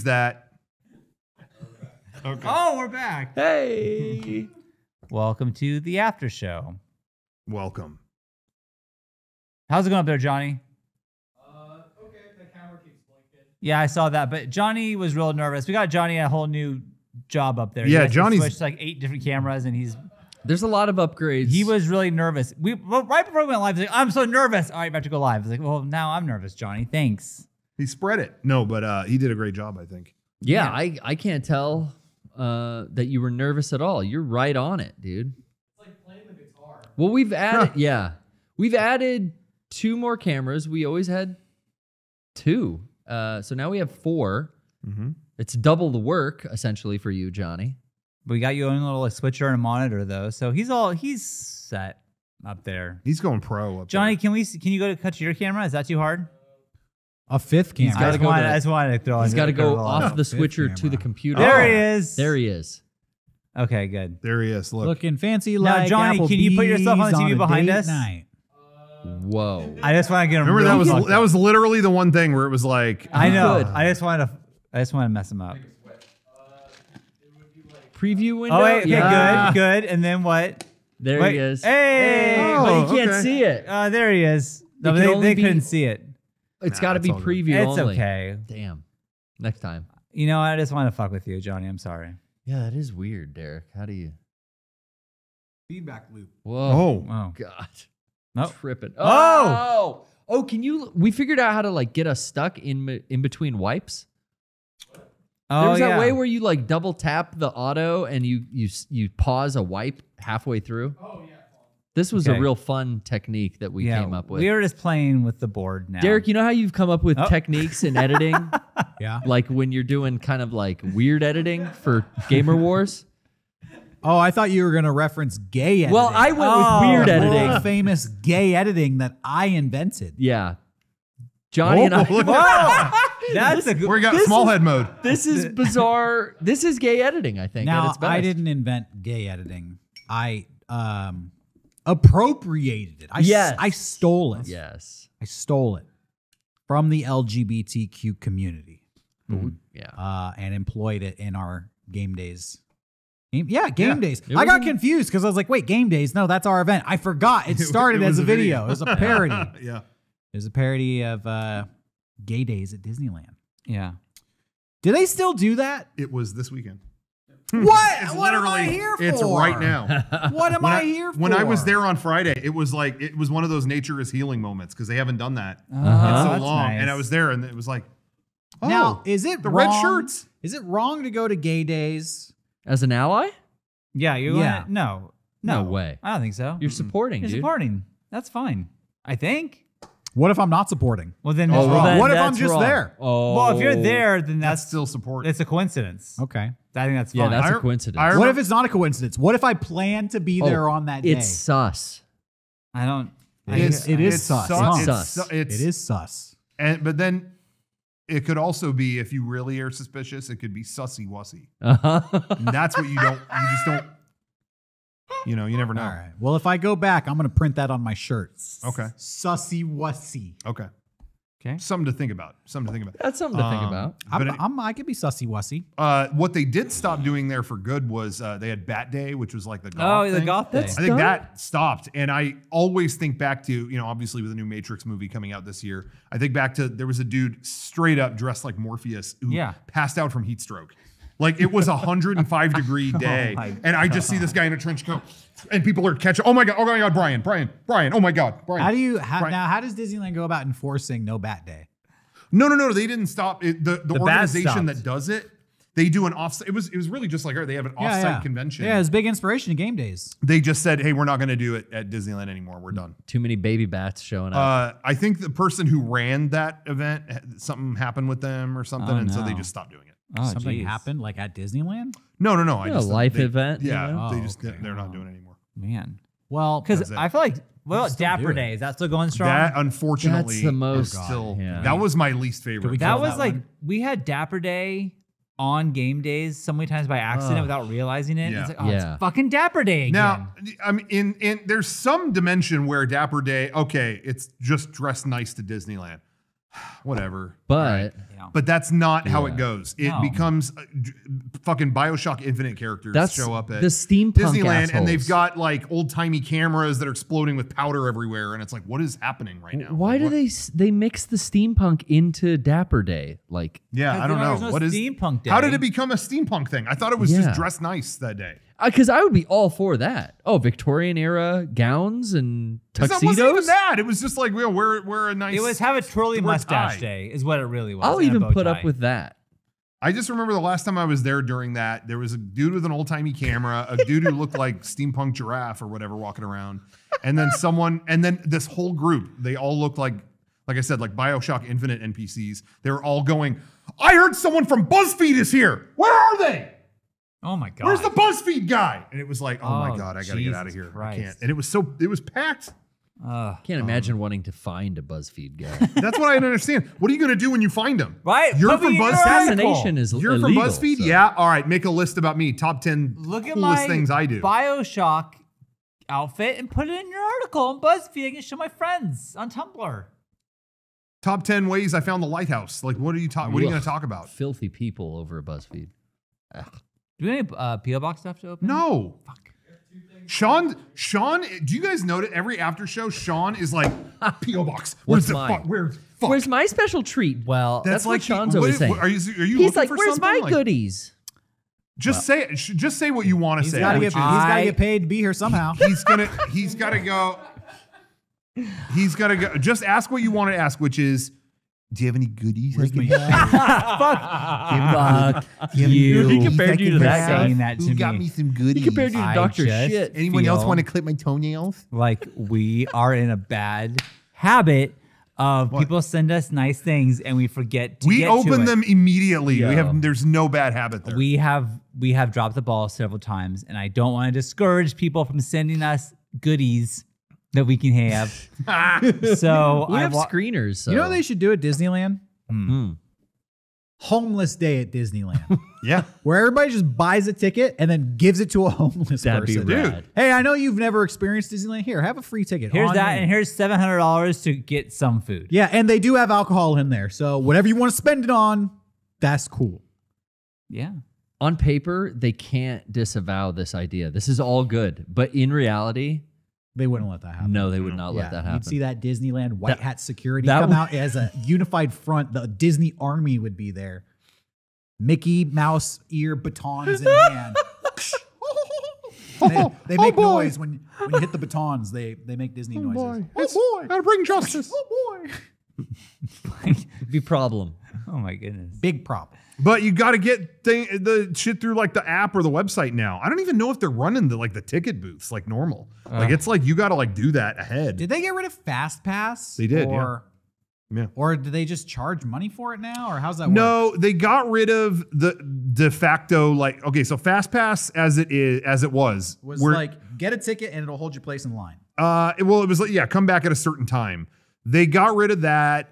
that. Okay. Oh, we're back. Hey. Welcome to the after show. Welcome. How's it going up there, Johnny? Okay, the camera keeps blinking. Yeah, I saw that, but Johnny was real nervous. We got Johnny a whole new job up there. Yeah, He has to Johnny's- switched like 8 different cameras, and There's a lot of upgrades. he was really nervous. Right before we went live, he's like, "I'm so nervous." All right, about to go live. I was like, "Well, now I'm nervous, Johnny. Thanks." He spread it. No, but he did a great job, I think. Yeah, I can't tell that you were nervous at all. You're right on it, dude. It's like playing the guitar. Well, we've added 2 more cameras. We always had 2. So now we have 4. Mm-hmm. It's double the work essentially for you, Johnny. We got you a little like, switcher and a monitor though, so he's set up there. He's going pro up Johnny, can you go to cut your camera? Is that too hard? A 5th camera. gotta go to- I just wanted to throw. He's got to go curveball. off the Fifth switcher to camera. the computer. There he is. There he is. Okay, good. There he is. Look. Looking fancy Now, like Johnny, can you put yourself on the TV Applebee's behind a us? date night. Whoa. I just want to get him. Remember real that fucked up. was literally the one thing where it was like, I know. Good. I just wanted to mess him up. Preview window. Oh wait, okay, Yeah. good. And then what? There Wait, he is. Hey, Oh, But you can't okay. see it. there he is. No, It can only they be- couldn't see it. It's Nah, got to it's be all good. preview It's only. okay. Damn. Next time. You know, I just want to fuck with you, Johnny. I'm sorry. Yeah, that is weird, Derek. How do you? Feedback loop. Whoa. oh, Oh, God. Nope. Tripping. Oh! Oh, can you? We figured out how to like get us stuck in between wipes. There was that way where you like double tap the auto and you pause a wipe halway through. Oh, yeah. This was Okay. a real fun technique that we came up with. We were just playing with the board now. Derek, you know how you've come up with Oh. techniques in editing? Yeah. Like when you're doing kind of like weird editing for Gamer Wars? Oh, I thought you were going to reference gay editing. Well, I went Oh. with weird The editing. world famous gay editing that I invented. Yeah. Johnny and I. look That's a good. we got This small is- head mode. This is bizarre. This is gay editing, I think. at Now, its best. I didn't invent gay editing. I appropriated it. Yes. I stole it. Yes. I stole it from the LGBTQ community Yeah. and employed it in our game days. Game days. It I got was- confused because I was like, wait, game days? No, that's our event. I forgot. It started It as was a video. It was a parody. Yeah. It was a parody of gay days at Disneyland. Yeah. Do they still do that? It was this weekend. What? It's What am I literally- here for? It's right now. What am I here for? When I was there on Friday, it was one of those nature is healing moments because they haven't done that Oh, in so that's long. nice. And I was there and it was like, oh, Now, is it the wrong, red shirts. Is it wrong to go to gay days? As an ally? Yeah, you're Yeah. gonna no. No way. I don't think so. You're supporting, You're dude. supporting. That's fine. I think. What if I'm not supporting? Well, then Oh, that's well, wrong. then What if I'm that's just wrong. there? Oh. Well, if you're there, then That's that's still support. it's a coincidence. Okay. I think that's fine. Yeah, that's I- a coincidence. I- What if it's not a coincidence? What if I plan to be there on that day? It's sus. I don't. It is sus. It's It's sus. It is sus. But then it could also be, if you really are suspicious, it could be sussy wussy. Uh-huh. And that's what you just don't, you never know. All right. Well, if I go back, I'm going to print that on my shirt. Okay. Sussy wussy. Okay. Okay. Something to think about. That's something to think about. But I could be sussy wussy. what they did stop doing there for good was they had Bat Day, which was like the goth Oh, the thing. goth thing. That's I think done? that stopped. And I always think back to, obviously with the new Matrix movie coming out this year, I think back to there was a dude straight up dressed like Morpheus who Yeah. passed out from heat stroke. Like it was a 105-degree day. my And I just see this guy in a trench coat and people are catching, oh my God, Brian, oh my God, Brian. How does Disneyland go about enforcing no bat day? No, they didn't stop it. The bat organization stopped. that does it, they do an offsite. It was really just like, they have an offsite convention. Yeah, it's big inspiration to game days. They just said, hey, we're not going to do it at Disneyland anymore. We're done. Too many baby bats showing up. I think the person who ran that event, something happened with them or something, Oh, and so they no. just stopped doing it. Oh, Something geez. happened like at Disneyland? No. Yeah, a life event, you Yeah, know? they Oh, just okay. they're not doing it anymore. Man. Well, Because That's it. I feel like, well, still do Dapper it. Day, is that still going strong? That unfortunately, That's the most- is still. yeah. That was my least favorite. we that call was that like, one? we had Dapper Day on game days so many times by accident without realizing it. Yeah. It's like, oh, Yeah. it's fucking Dapper Day again. Now, I mean, in there's some dimension where Dapper Day, okay, it's just dressed nice to Disneyland. Whatever. but But that's not how it goes. It No. becomes fucking BioShock Infinite characters show up at the steampunk Disneyland, and they've assholes. got like old timey cameras that are exploding with powder everywhere, and it's like, what is happening right now? Why do they mix the steampunk into Dapper Day? Like, Yeah, I don't know. There's no What is steampunk day. How did it become a steampunk thing? I thought it was Yeah. just dress nice that day. because I would be all for that. Oh, Victorian era gowns and 'Cause tuxedos. That wasn't even that. It was just like, we'll wear a nice. It was have a twirly wear a mustache tie. day, is what it really was. I'll and a even bow put tie. up with that. I just remember the last time I was there during that, there was a dude with an old timey camera, a dude who looked like steampunk giraffe or whatever walking around. And then this whole group, they all looked like I said, like BioShock Infinite NPCs. They were all going, I heard someone from BuzzFeed is here. Where are they? Oh my god. Where's the BuzzFeed guy? And it was like, oh my Oh, God, I gotta get out of Jesus here. Christ. I can't. And it was packed. Can't imagine wanting to find a BuzzFeed guy. That's what I don't understand. What are you gonna do when you find him? Right, You're put me from in your BuzzFeed. Assassination is You're illegal, from BuzzFeed? so- Yeah. All right. Make a list about me. Top 10 Look at coolest my things I do. BioShock outfit and put it in your article on BuzzFeed. I can show my friends on Tumblr. Top 10 ways I found the lighthouse. Like, what are you What are you Ugh. going to talk about? Filthy people over at BuzzFeed. Do we have any PO box stuff to open? No. Sean, do you guys notice every after show, Sean is like, P.O. Box. What's Where's the mine? fuck? Where's fuck? Where's my special treat? Well, That's what like Sean's always saying. Are you He's looking like, for where's something? my Like, goodies? Just say it. Just say what you want to He's say. got to which get paid to be here somehow. is- he's got to go. He's got to go. Just ask what you want to ask, which is, do you have any goodies? Where's my- fuck you. He compared you to that guy. saying that to Who got me. me some goodies? He compared you to I Dr. just Shit. Anyone else feel want to clip my toenails? like we are in a bad habit of people send us nice things and we forget to We get to open it. them immediately. Yeah. There's no bad habit there. We have dropped the ball several times, and I don't want to discourage people from sending us goodies that we can have. So We I have wa- screeners. So. You know what they should do at Disneyland? Mm. Homeless day at Disneyland, yeah. where everybody just buys a ticket and then gives it to a homeless That'd be person. rad. Hey, I know you've never experienced Disneyland. Here, have a free ticket. here's on that, me. and here's $700 to get some food. Yeah, and they do have alcohol in there. So whatever you want to spend it on, that's cool. Yeah. On paper, they can't disavow this idea. This is all good. But in reality, They wouldn't let that happen. no, they would not let that happen. You'd see that Disneyland white hat security that come would- out as a unified front. The Disney army would be there. Mickey Mouse ear batons in hand. They make noise when you hit the batons. They make Disney noises. boy. Gotta bring justice. Oh boy. Be problem. Oh my goodness. Big problem. But you got to get the shit through like the app or the website now. I don't even know if they're running the ticket booths like normal. Like it's like you got to like do that ahead. Did they get rid of Fast Pass? They did, Yeah. Or did they just charge money for it now? Or how's that work? No, they got rid of the de facto so FastPass as it was Was we're- like get a ticket and it'll hold your place in line. it was like come back at a certain time. They got rid of that.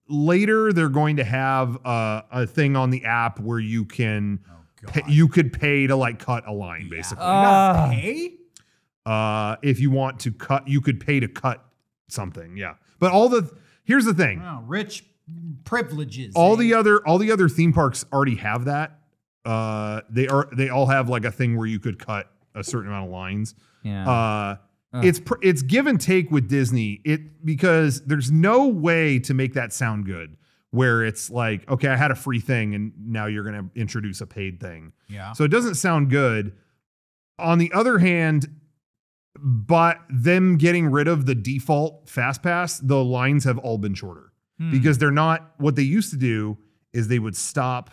Later they're going to have a thing on the app where you can you could pay to like cut a line basically. Hey? If you want to cut, you could pay to cut something. Yeah. But here's the thing. Wow, rich privileges. All eh? the other theme parks already have that. They all have like a thing where you could cut a certain amount of lines. Yeah. It's give and take with Disney. Because there's no way to make that sound good where it's like, okay, I had a free thing and now you're going to introduce a paid thing. Yeah. So it doesn't sound good. On the other hand, but them getting rid of the default FastPass, the lines have all been shorter because they're not what they used to do is they would stop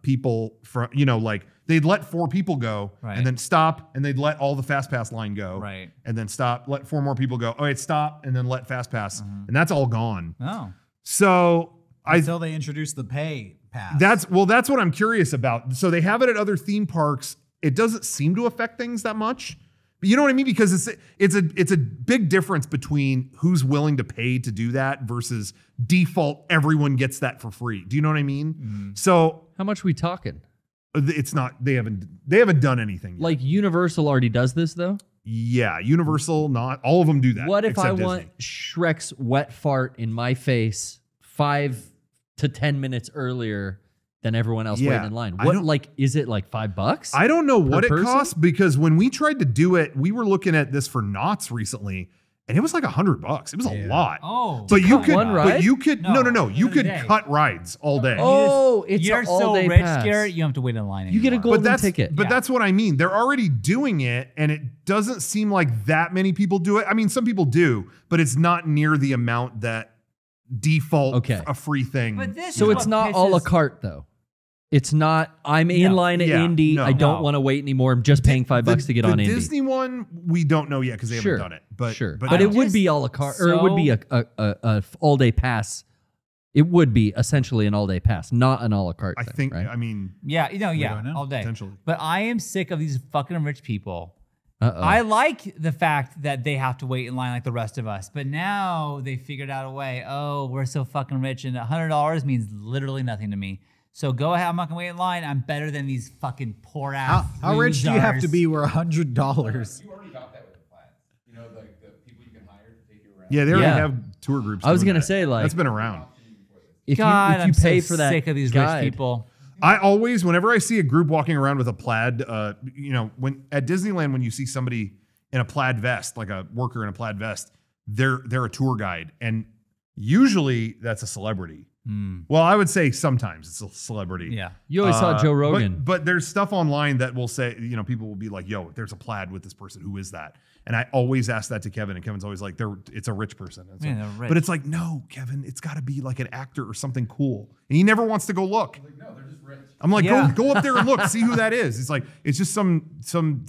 people from, like they'd let 4 people go Right. and then stop and they'd let all the FastPass line go. Right. And then stop, let 4 more people go. All right, stop and then let FastPass. And that's all gone. Oh. So Until they introduce the pay pass. that's what I'm curious about. So they have it at other theme parks. It doesn't seem to affect things that much. But you know what I mean? Because it's a big difference between who's willing to pay to do that versus default everyone gets that for free. Do you know what I mean? So How much we talking? it's not they haven't done anything yet. Like Universal already does this though. Yeah, Universal, not all of them do that. What if I except want Disney. Shrek's wet fart in my face 5 to 10 minutes earlier than everyone else Yeah, waiting in line. I What don't- like is it like $5? I don't know what it person? costs because when we tried to do it, we were looking at this for Knott's recently, and it was like $100. It was a lot. Oh, But you cut could, one but ride? you could, no. No, You for the could day. cut rides all day. Oh, it's you're an so all-day rich, pass. Garrett. You don't have to wait in line. You get a anymore. golden that's ticket. But Yeah. that's what I mean. They're already doing it, and it doesn't seem like that many people do it. I mean, some people do, but it's not near the amount that default Okay. a free thing. But this So is it's what not a la pisses- carte though. It's not. I'm in No. line at Yeah, Indy. no. I don't No. want to wait anymore. I'm just paying $5 to get on the Indy. Disney one, we don't know yet because they Sure. haven't done it. But sure, but, but no. it would just be a la carte, or it would be a all day pass. It would be essentially an all day pass, not an a la carte. I thing, think. right? I mean, Yeah, don't yeah, know. all day. Potentially. But I am sick of these fucking rich people. Uh-oh. I like the fact that they have to wait in line like the rest of us, but now they figured out a way. Oh, we're so fucking rich, and $100 means literally nothing to me. So go ahead. I'm not gonna wait in line. I'm better than these fucking poor ass. How rich do you have to losers. be? We're $100. You already got that with the plans. You know, like the people you can hire to take you around. yeah, they already Yeah. have tour groups. I was doing gonna that. say, like- that's been around. if God, you pay I'm for so that sick of these guide, rich people. I always, whenever I see a group walking around with a plaid, when at Disneyland, when you see somebody in a plaid vest, like a worker in a plaid vest, they're a tour guide, and usually that's a celebrity. Well, I would say sometimes it's a celebrity. Yeah. You always saw Joe Rogan. But there's stuff online that will say, people will be like, yo, there's a plaid with this person. Who is that? And I always ask that to Kevin, and Kevin's always like, it's a rich person. It's Yeah, like- they're rich. But it's like, no, Kevin, it's got to be like an actor or something cool. And he never wants to go look. No, they're just rich. I'm like, Yeah. go up there and look, see who that is. It's like, it's just some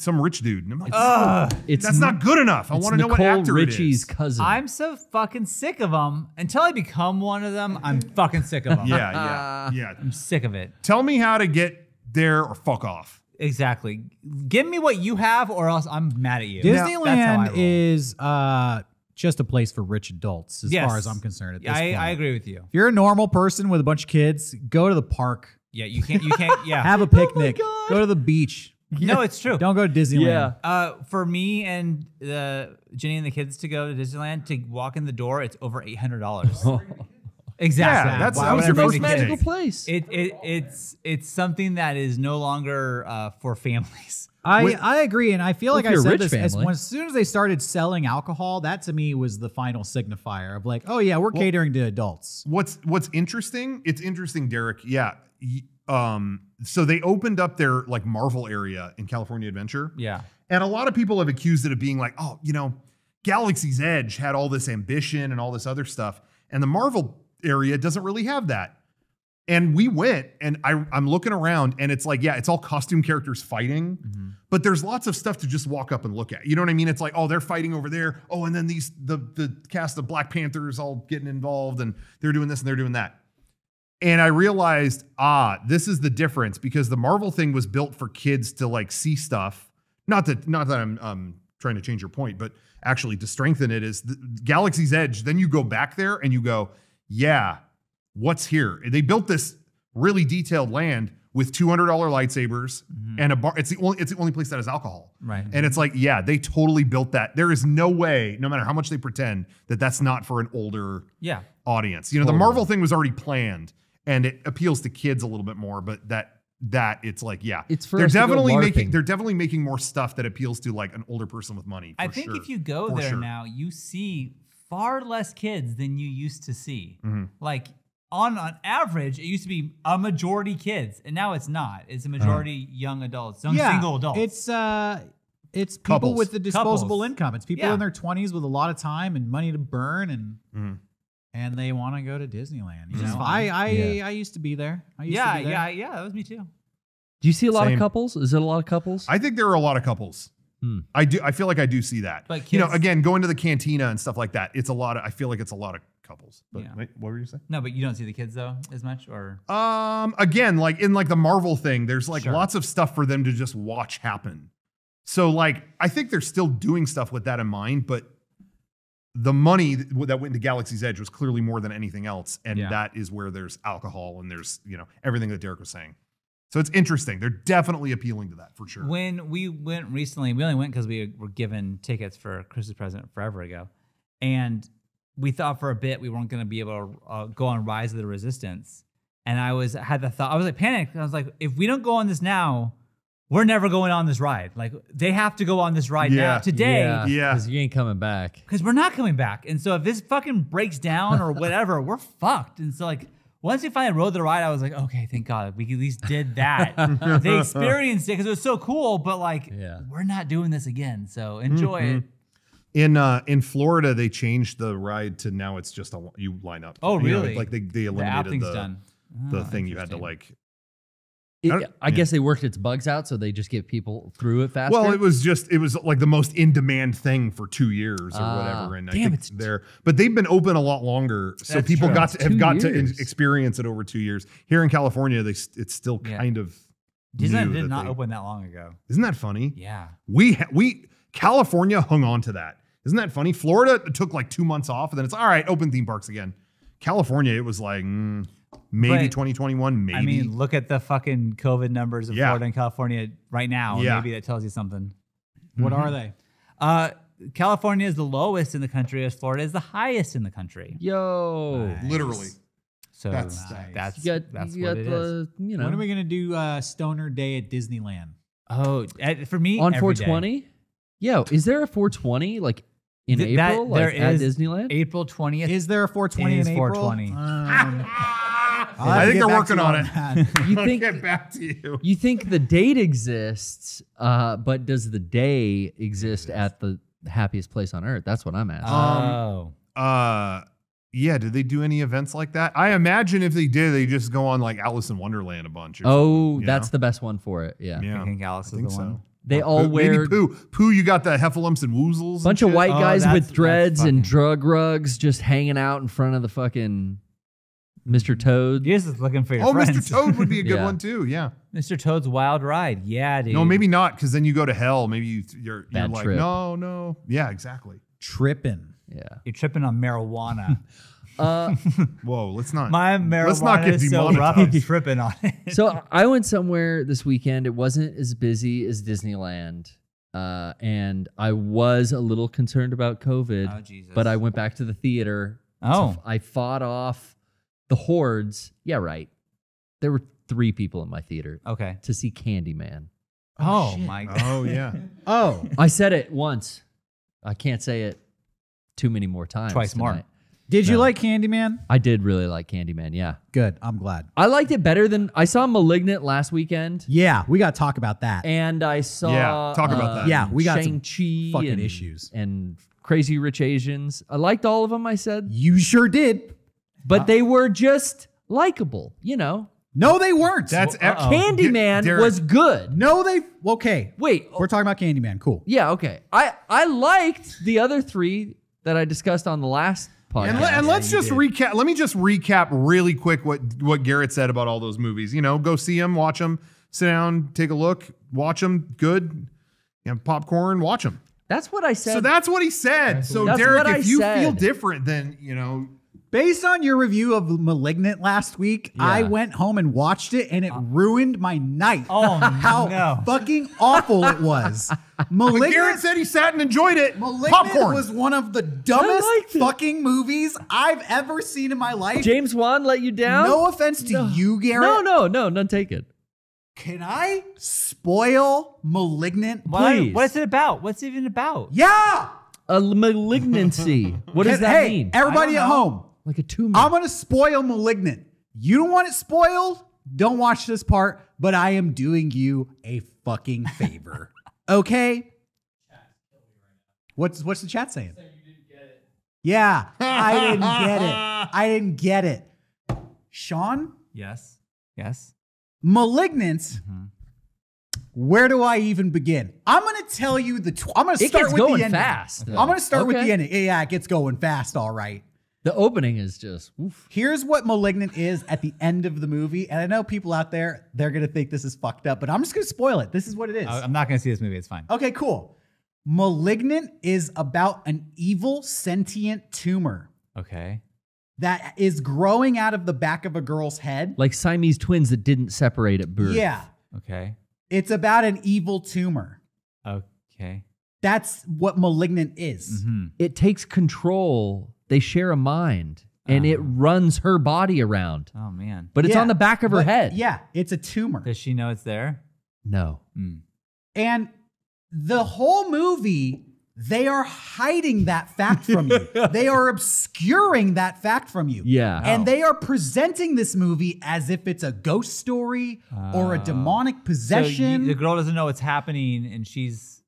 rich dude. And I'm like, it's that's not good enough. I it's want to know what Nicole actor Richie's it is. cousin. I'm so fucking sick of them. Until I become one of them, I'm fucking sick of them. Yeah. I'm sick of it. Tell me how to get there or fuck off. Exactly. Give me what you have, or else I'm mad at you. That's how I Disneyland roll. is just a place for rich adults, as Yes. far as I'm concerned. At this I point. agree with you. If you're a normal person with a bunch of kids, go to the park, Yeah, you can't. Yeah. have a picnic, go to the beach. No, it's true. Don't go to Disneyland. yeah. For me and Jenny and the kids to go to Disneyland, to walk in the door, it's over $800. Exactly. Yeah, that's- Why that was would I your bring first the mistake. kids? magical place. It's something that is no longer for families. I agree, and I feel Well, like if I you're a said rich this family. as soon as they started selling alcohol, that to me was the final signifier of like, oh yeah, we're catering to adults. What's interesting? It's interesting, Derek. Yeah. So they opened up their like Marvel area in California Adventure. Yeah. And a lot of people have accused it of being like, oh, Galaxy's Edge had all this ambition and all this other stuff. And the Marvel area doesn't really have that. And we went, and I'm looking around, and it's like, yeah, it's all costume characters fighting, but there's lots of stuff to just walk up and look at. You know what I mean? It's like, oh, they're fighting over there. Oh, and then the cast of Black Panthers all getting involved, and they're doing this and they're doing that. And I realized, this is the difference, because the Marvel thing was built for kids to like see stuff. Not that I'm trying to change your point, but actually to strengthen it is the Galaxy's Edge. Then you go back there and you go, yeah, what's here? They built this really detailed land with $200 lightsabers and a bar. It's the only place that has alcohol. Right. And it's like, yeah, they totally built that. There is no way, no matter how much they pretend, that that's not for an older Yeah. audience. The Marvel thing was already planned, and it appeals to kids a little bit more, but that it's like, yeah, It's for they're us to go definitely making more stuff that appeals to like an older person with money. I for think sure. if you go For there sure. now, you see far less kids than you used to see. Mm-hmm. Like on average, it used to be a majority kids, and now it's not. It's a majority young adults, single adults. It's people Couples. with the disposable Couples. income. It's people Yeah. in their 20s with a lot of time and money to burn, and Mhm. and they want to go to Disneyland. You Which is know, fine. I used to be there. yeah. That was me too. Do you see a lot Same. of couples? Is it a lot of couples? I think there are a lot of couples. I feel like I do see that. But you know, kids- again, going to the cantina and stuff like that, it's a lot of. I feel like it's a lot of couples. But Yeah. wait, what were you saying? No, but you don't see the kids though as much, or Again, like in like the Marvel thing, there's like Sure. lots of stuff for them to just watch happen. So like, I think they're still doing stuff with that in mind, but the money that went into Galaxy's Edge was clearly more than anything else, and Yeah. that is where there's alcohol and there's everything that Derek was saying. So it's interesting. They're definitely appealing to that for sure. when we went recently, we only went because we were given tickets for a Christmas present forever ago, and we thought for a bit we weren't going to be able to go on Rise of the Resistance. And I had the thought, I was like panicked. I was like, if we don't go on this now, we're never going on this ride. Like they have to go on this ride now today. Yeah. Because you ain't coming back. Because we're not coming back. And so if this fucking breaks down or whatever, we're fucked. And so like once we finally rode the ride, I was like, okay, thank God we at least did that. They experienced it because it was so cool, but like we're not doing this again. So enjoy it. In Florida, they changed the ride to now it's just you line up. Oh, You know, really? like they eliminated the thing you had to like. I guess they worked its bugs out, so they just get people through it faster. Well, it was like the most in demand thing for 2 years or whatever. And I think it's there, but they've been open a lot longer, so That's people true. have got to years. experience it over 2 years. Here in California, it's still kind of. Disneyland new did that not they- open that long ago. Isn't that funny? Yeah. We California hung on to that. Isn't that funny? Florida took like 2 months off, and then it's all right. Open theme parks again. California, it was like maybe But, 2021. Maybe. I mean, look at the fucking COVID numbers of Yeah. Florida and California right now. Yeah. Maybe that tells you something. What are they? California is the lowest in the country, as Florida is the highest in the country. Yo. literally. So That's that's You got what it is. you know. When are we gonna do Stoner Day at Disneyland? Oh, for me, on every day. 420? Yo, is there a 420 like in April, there like at is Disneyland? April 20th. Is there a 420 It is in April? 420. I think they're working on it. You I'll think get back to you. you think the date exists, but does the day exist at the happiest place on earth? That's what I'm asking. Yeah, did they do any events like that? I imagine if they did, they just go on like Alice in Wonderland a bunch. Or Oh, something, that's the best one for it. Yeah. yeah. I think Alice is the one. They all Maybe wear Pooh. Pooh, you got the heffalumps and woozles. bunch and of shit? white Oh, guys that's with dreads fucking- and drug rugs just hanging out in front of the fucking Mr. Toad. You're just looking for your Oh, friends. Mr. Toad would be a good Yeah. one too. Yeah. Mr. Toad's Wild Ride. Yeah, dude. No, maybe not, because then you go to hell. Maybe you're Bad like, trip. no. Yeah, exactly. Tripping. Yeah. You're tripping on marijuana. Whoa, let's not. My Let's not marijuana get is so rough. I'm demonetized. tripping on it. So I went somewhere this weekend. It wasn't as busy as Disneyland. And I was a little concerned about COVID, Oh, Jesus. but I went back to the theater. Oh. I fought off the hordes. Yeah, right. There were 3 people in my theater Okay. to see Candyman. Oh, my God. Oh yeah. Oh, I said it once. I can't say it too many more times. Twice more. tonight. did you No. like Candyman? I did really like Candyman, yeah. Good. I'm glad. I liked it better than I saw Malignant last weekend. Yeah, we got to talk about that. And I saw Yeah, talk about that. Yeah, we got some Shang-Chi fucking and, issues. and Crazy Rich Asians. I liked all of them, I said, You sure did. but they were just likable, you know. No, they weren't. That's Candyman Derek- was good. no, they. Okay, Wait, we're talking about Candyman. Cool. yeah, okay. I liked the other 3 that I discussed on the last podcast. And let's just recap. Let me just recap really quick what Garrett said about all those movies. You know, go see them, watch them, sit down, take a look, watch them. Good. You have popcorn, watch them. That's what I said. So that's what he said. So That's Derek, what I if you said. feel different, then you know. Based on your review of Malignant last week, I Yeah. went home and watched it, and it ruined my night. Oh, How no. fucking awful it was. But Malignant, Garrett said he sat and enjoyed it. Malignant Popcorn. was one of the dumbest liked it. fucking movies I've ever seen in my life. James Wan let you down? No offense to you, Garrett. No, none take it. Can I spoil Malignant? Why? Please. What's it about? What's it even about? Yeah. A malignancy. What does that hey, mean? everybody I at don't know. home, Like a tumor. I'm going to spoil Malignant. You don't want it spoiled? Don't watch this part, but I am doing you a fucking favor. Okay? What's the chat saying? Yeah, I didn't get it. I didn't get it. Sean, Yes. Yes. Malignant. Where do I even begin? I'm going to tell you I'm going to It start gets with going the ending. fast, though. I'm going to start with Okay. the ending. Yeah, it gets going fast, all right. The opening is just oof. Here's what Malignant is at the end of the movie. And I know people out there, they're going to think this is fucked up, but I'm just going to spoil it. This is what it is. I'm not going to see this movie. It's fine. Okay, cool. Malignant is about an evil sentient tumor Okay. that is growing out of the back of a girl's head. Like Siamese twins that didn't separate at birth. Yeah. Okay. It's about an evil tumor. Okay. That's what Malignant is. Mm-hmm. It takes control they share a mind, and it runs her body around. Oh man. But it's Yeah, on the back of her but head. Yeah, it's a tumor. Does she know it's there? No. And the whole movie, they are hiding that fact from you. They are obscuring that fact from you. Yeah. And they are presenting this movie as if it's a ghost story or a demonic possession. So the girl doesn't know what's happening, and she's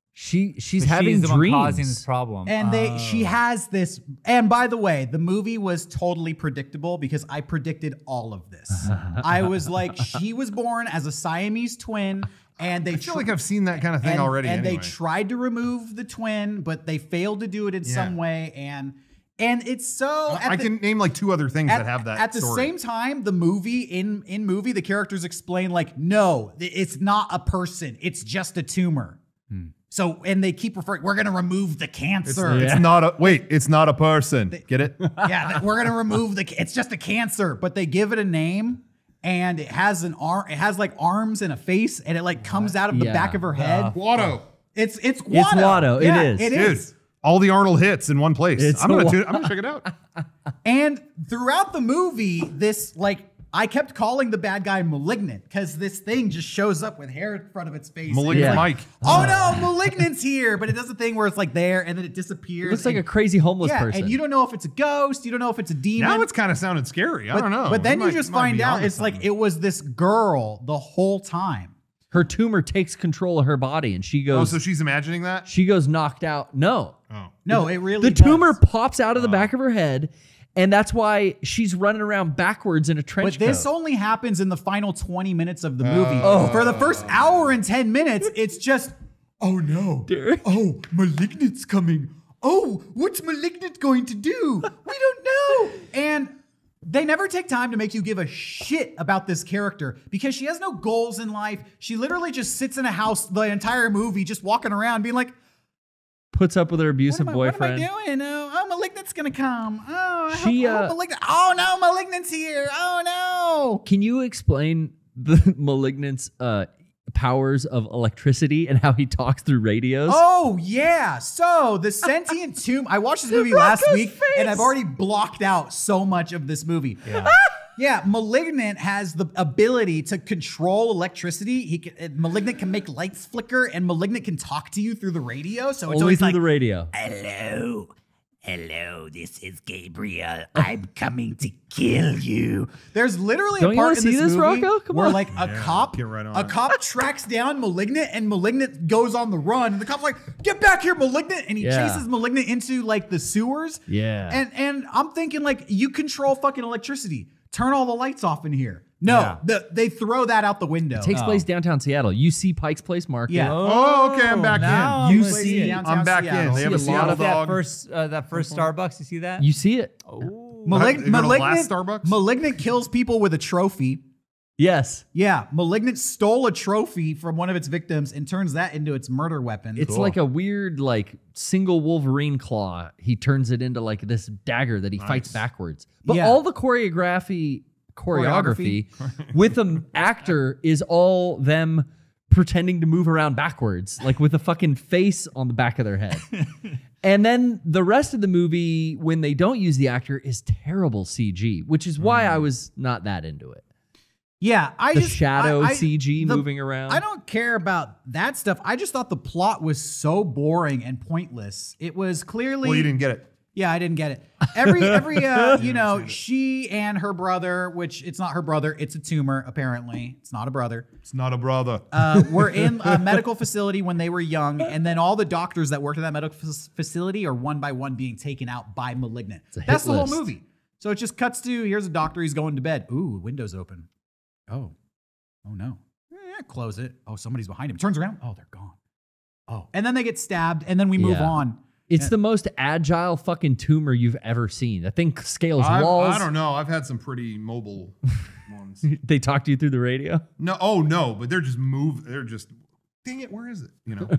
having the one dreams. causing this problem. And she has this. And by the way, the movie was totally predictable because I predicted all of this. I was like, she was born as a Siamese twin, and they I feel like I've seen that kind of thing already. And anyway. they tried to remove the twin, but they failed to do it in some way. And it's so. I can name like 2 other things that have that. At the story. same time, the movie in movie, the characters explain like, no, it's not a person. It's just a tumor. So, and they keep referring, we're going to remove the cancer. It's not a it's not a person. Get it? Yeah, we're going to remove it's just a cancer, but they give it a name, and it has an arm, it has like arms and a face, and it like comes out of the back of her head. Watto. It's Watto. It's Watto. Yeah, It is. It Dude, is. all the Arnold hits in one place. It's I'm gonna a check it out. And throughout the movie, this like, I kept calling the bad guy Malignant because this thing just shows up with hair in front of its face. Malignant Yeah. Mike. Oh no, Malignant's here, but it does a thing where it's like there and then it disappears. It looks like a and, crazy homeless person. and you don't know if it's a ghost, you don't know if it's a demon. Now it's kind of sounded scary. I don't know. But then It you just might find be out onto it's like something. it was this girl the whole time. Her tumor takes control of her body, and she goes. Oh, so she's imagining that? she goes knocked out. No, Oh. No, it really the does. tumor pops out of the back of her head, and that's why she's running around backwards in a trench But this coat. only happens in the final 20 minutes of the movie. For the first hour and 10 minutes, it's just, oh no. Oh, Malignant's coming. Oh, what's Malignant going to do? We don't know. And they never take time to make you give a shit about this character because she has no goals in life. She literally just sits in a house the entire movie, just walking around being like, Puts up with her abusive boyfriend. What am I doing? Oh, Malignant's gonna come. Oh, She, I hope Malignant. Oh no, Malignant's here. Oh no. Can you explain the Malignant's powers of electricity and how he talks through radios? Oh yeah. So the sentient tomb. I watched this movie last week, and I've already blocked out so much of this movie. Yeah, Malignant has the ability to control electricity. Malignant can make lights flicker, and Malignant can talk to you through the radio. So it's Only always through like, the radio. Hello, this is Gabriel. I'm coming to kill you. There's literally Don't a you part wanna in see this this, movie Rocco? Come where on. like a cop, get right on a it. cop tracks down Malignant, and Malignant goes on the run, and the cop's like, "Get back here, Malignant!" And he Yeah. chases Malignant into like the sewers. Yeah. And I'm thinking like, you control fucking electricity. Turn all the lights off in here. No, they throw that out the window. Takes place downtown Seattle. You see Pike's Place Market. Yeah. Oh, okay, I'm back now in. You I'm with see it. Downtown I'm back Seattle. in. They have a See a lot Seattle of dog. that first Starbucks. You see that? You see it. Malignant, They go to last Starbucks? Malignant kills people with a trophy. Yes. Yeah, Malignant stole a trophy from one of its victims and turns that into its murder weapon. It's like a weird, like, single Wolverine claw. He turns it into like this dagger that he fights backwards. But Yeah. all the choreography with an actor is all them pretending to move around backwards, like with a fucking face on the back of their head. And then the rest of the movie, when they don't use the actor, is terrible CG, which is why I was not that into it. Yeah, The shadow CG moving around. I don't care about that stuff. I just thought the plot was so boring and pointless. It was clearly. Well, you didn't get it. Yeah, I didn't get it. Every you know, she and her brother, which it's not her brother, it's a tumor. Apparently, it's not a brother. It's not a brother. Were in a medical facility when they were young, and then all the doctors that worked in that medical facility are one by one being taken out by Malignant. a hit That's the whole list. movie. So it just cuts to here's a doctor. He's going to bed. Ooh, window's open. Oh no. Close it. Oh, somebody's behind him. Turns around. Oh, they're gone. Oh, and then they get stabbed, and then we move Yeah. on. It's the most agile fucking tumor you've ever seen. That thing scales walls. I don't know. I've had some pretty mobile ones. They talk to you through the radio. No, but they're just They're just, dang it, where is it? You know.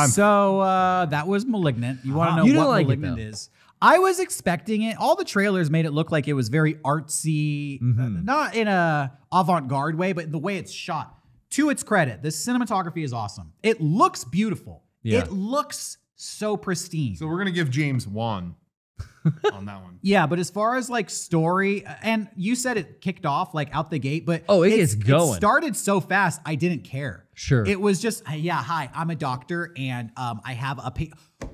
So that was Malignant. You want to know You didn't what like it, Malignant though. is? I was expecting it. All the trailers made it look like it was very artsy, not in a avant-garde way, but the way it's shot. To its credit, the cinematography is awesome. It looks beautiful. Yeah. It looks so pristine. So we're gonna give James one. on that one. Yeah, but as far as like story, and you said it kicked off like out the gate, but Oh, it gets going. It started so fast, I didn't care. Sure. It was just, yeah, hi, I'm a doctor, and I have a.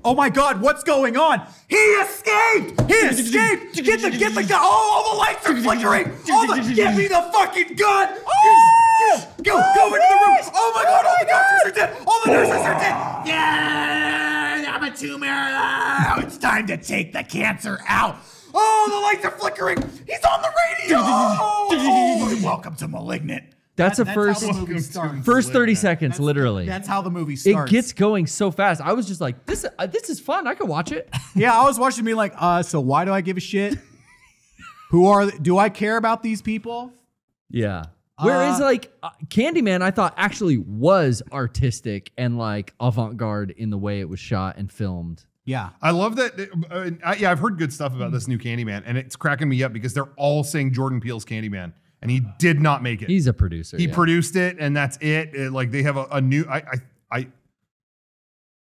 Oh my God, what's going on? He escaped! He escaped! Get the gun! Oh, all the lights are flickering! Give me the fucking gun! Go into the room! Oh my God, all the doctors are dead! All the nurses are dead! Yeah, I'm a tumor! Oh, it's time to take the cancer out! Oh, the lights are flickering! He's on the radio! Oh, welcome to Malignant. That's the That's first how the movie starts. 30 seconds, literally. That's how the movie It starts. gets going so fast. I was just like, this is fun. I can watch it. Yeah, I was watching me like, so why do I give a shit? Do I care about these people? Yeah. Whereas like Candyman, I thought actually was artistic and like avant-garde in the way it was shot and filmed. Yeah. I love that. Yeah, I've heard good stuff about this new Candyman, and it's cracking me up because they're all saying Jordan Peele's Candyman, and he did not make it. He's a producer. He yeah. produced it, and that's it. Like they have a new.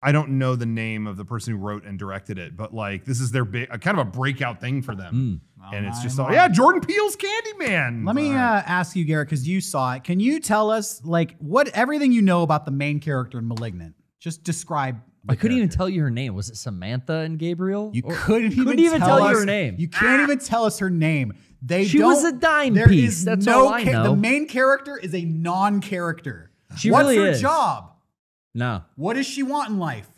I don't know the name of the person who wrote and directed it, but like this is their big, kind of a breakout thing for them. And it's just all, yeah, Jordan Peele's Candyman. Let me ask you, Garrett, because you saw it. Can you tell us like everything you know about the main character in *Malignant*? Just describe. I couldn't even tell you her name. Was it Samantha and Gabriel? You Or- couldn't even tell us you her name. You can't even tell us her name. She was a dime there piece. is That's no all I know. The main character is a non-character. She What's really her is. job? No. What does she want in life?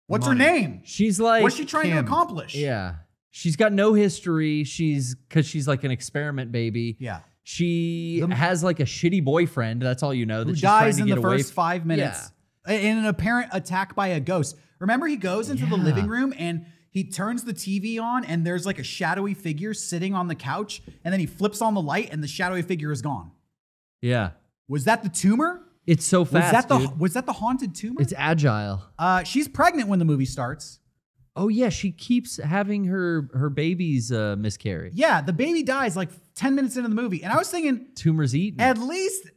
What's Money. her name? She's like, What's she trying to Kim. accomplish? yeah. She's got no history. Because she's like an experiment baby. Yeah. She has like a shitty boyfriend. That's all you know. That Who she's trying dies to in get the away first 5 minutes in an apparent attack by a ghost. Remember, he goes into the living room and he turns the TV on and there's like a shadowy figure sitting on the couch, and then he flips on the light and the shadowy figure is gone. Yeah. Was that the tumor? It's so fast, Was that the haunted tumor? It's agile. She's pregnant when the movie starts. Oh yeah, she keeps having her babies miscarry. Yeah, the baby dies like 10 minutes into the movie. And I was thinking, Tumors eaten. at least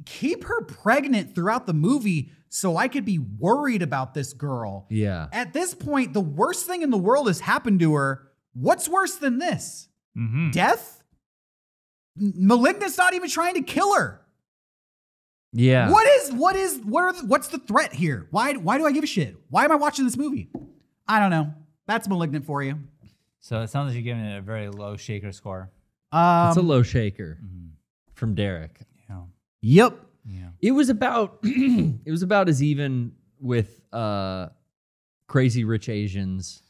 keep her pregnant throughout the movie so I could be worried about this girl. Yeah. At this point, the worst thing in the world has happened to her. What's worse than this? Death? Malignant's not even trying to kill her. Yeah. What's the threat here? Why do I give a shit? Why am I watching this movie? I don't know. That's Malignant for you. So it sounds like you're giving it a very low shaker score. It's a low shaker from Derek. Yeah. Yep. Yeah. It was about as even with Crazy Rich Asians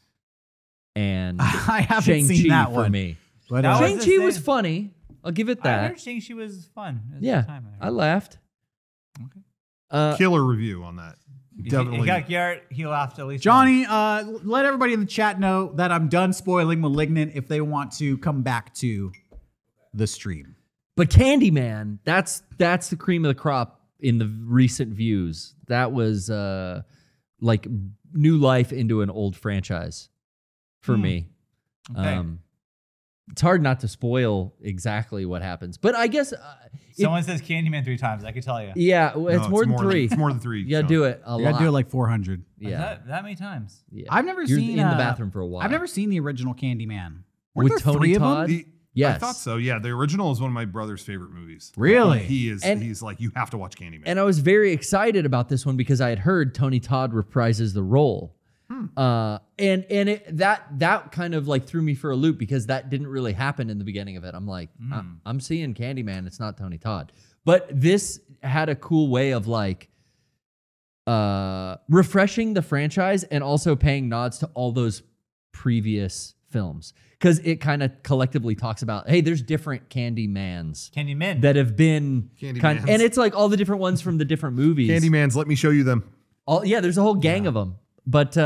and I haven't Shang-Chi seen that for one. me. But That was the Shang-Chi was same. funny. I'll give it I that. heard Shang-Chi was fun. It was a Yeah, good time, I I heard. laughed. Okay. Killer review on that. If Definitely. you got Garrett, he laughed at least. Johnny, let everybody in the chat know that I'm done spoiling Malignant if they want to come back to the stream. But Candyman, that's the cream of the crop in the recent views. That was like new life into an old franchise for me. Okay. It's hard not to spoil exactly what happens, but I guess Someone says Candyman 3 times. I can tell you. yeah, No, it's more than three. It's more than three. You gotta Sean. do it a You lot. gotta do it like 400. yeah. That many times. Yeah. I've never You're seen in the bathroom for a while. I've never seen the original Candyman. Weren't With there Tony 3 of them? Todd? I Yes. thought so. Yeah, the original is one of my brother's favorite movies. Really? He's like, you have to watch Candyman. And I was very excited about this one because I had heard Tony Todd reprises the role. That kind of like threw me for a loop because that didn't really happen in the beginning of it. I'm like, I'm seeing Candyman. It's not Tony Todd. But this had a cool way of like refreshing the franchise and also paying nods to all those previous films. Because it kind of collectively talks about, hey, there's different Candymans Candyman. that have been Candymans. and it's like all the different ones from the different movies. Candyman's, let me show you them. There's a whole gang of them. But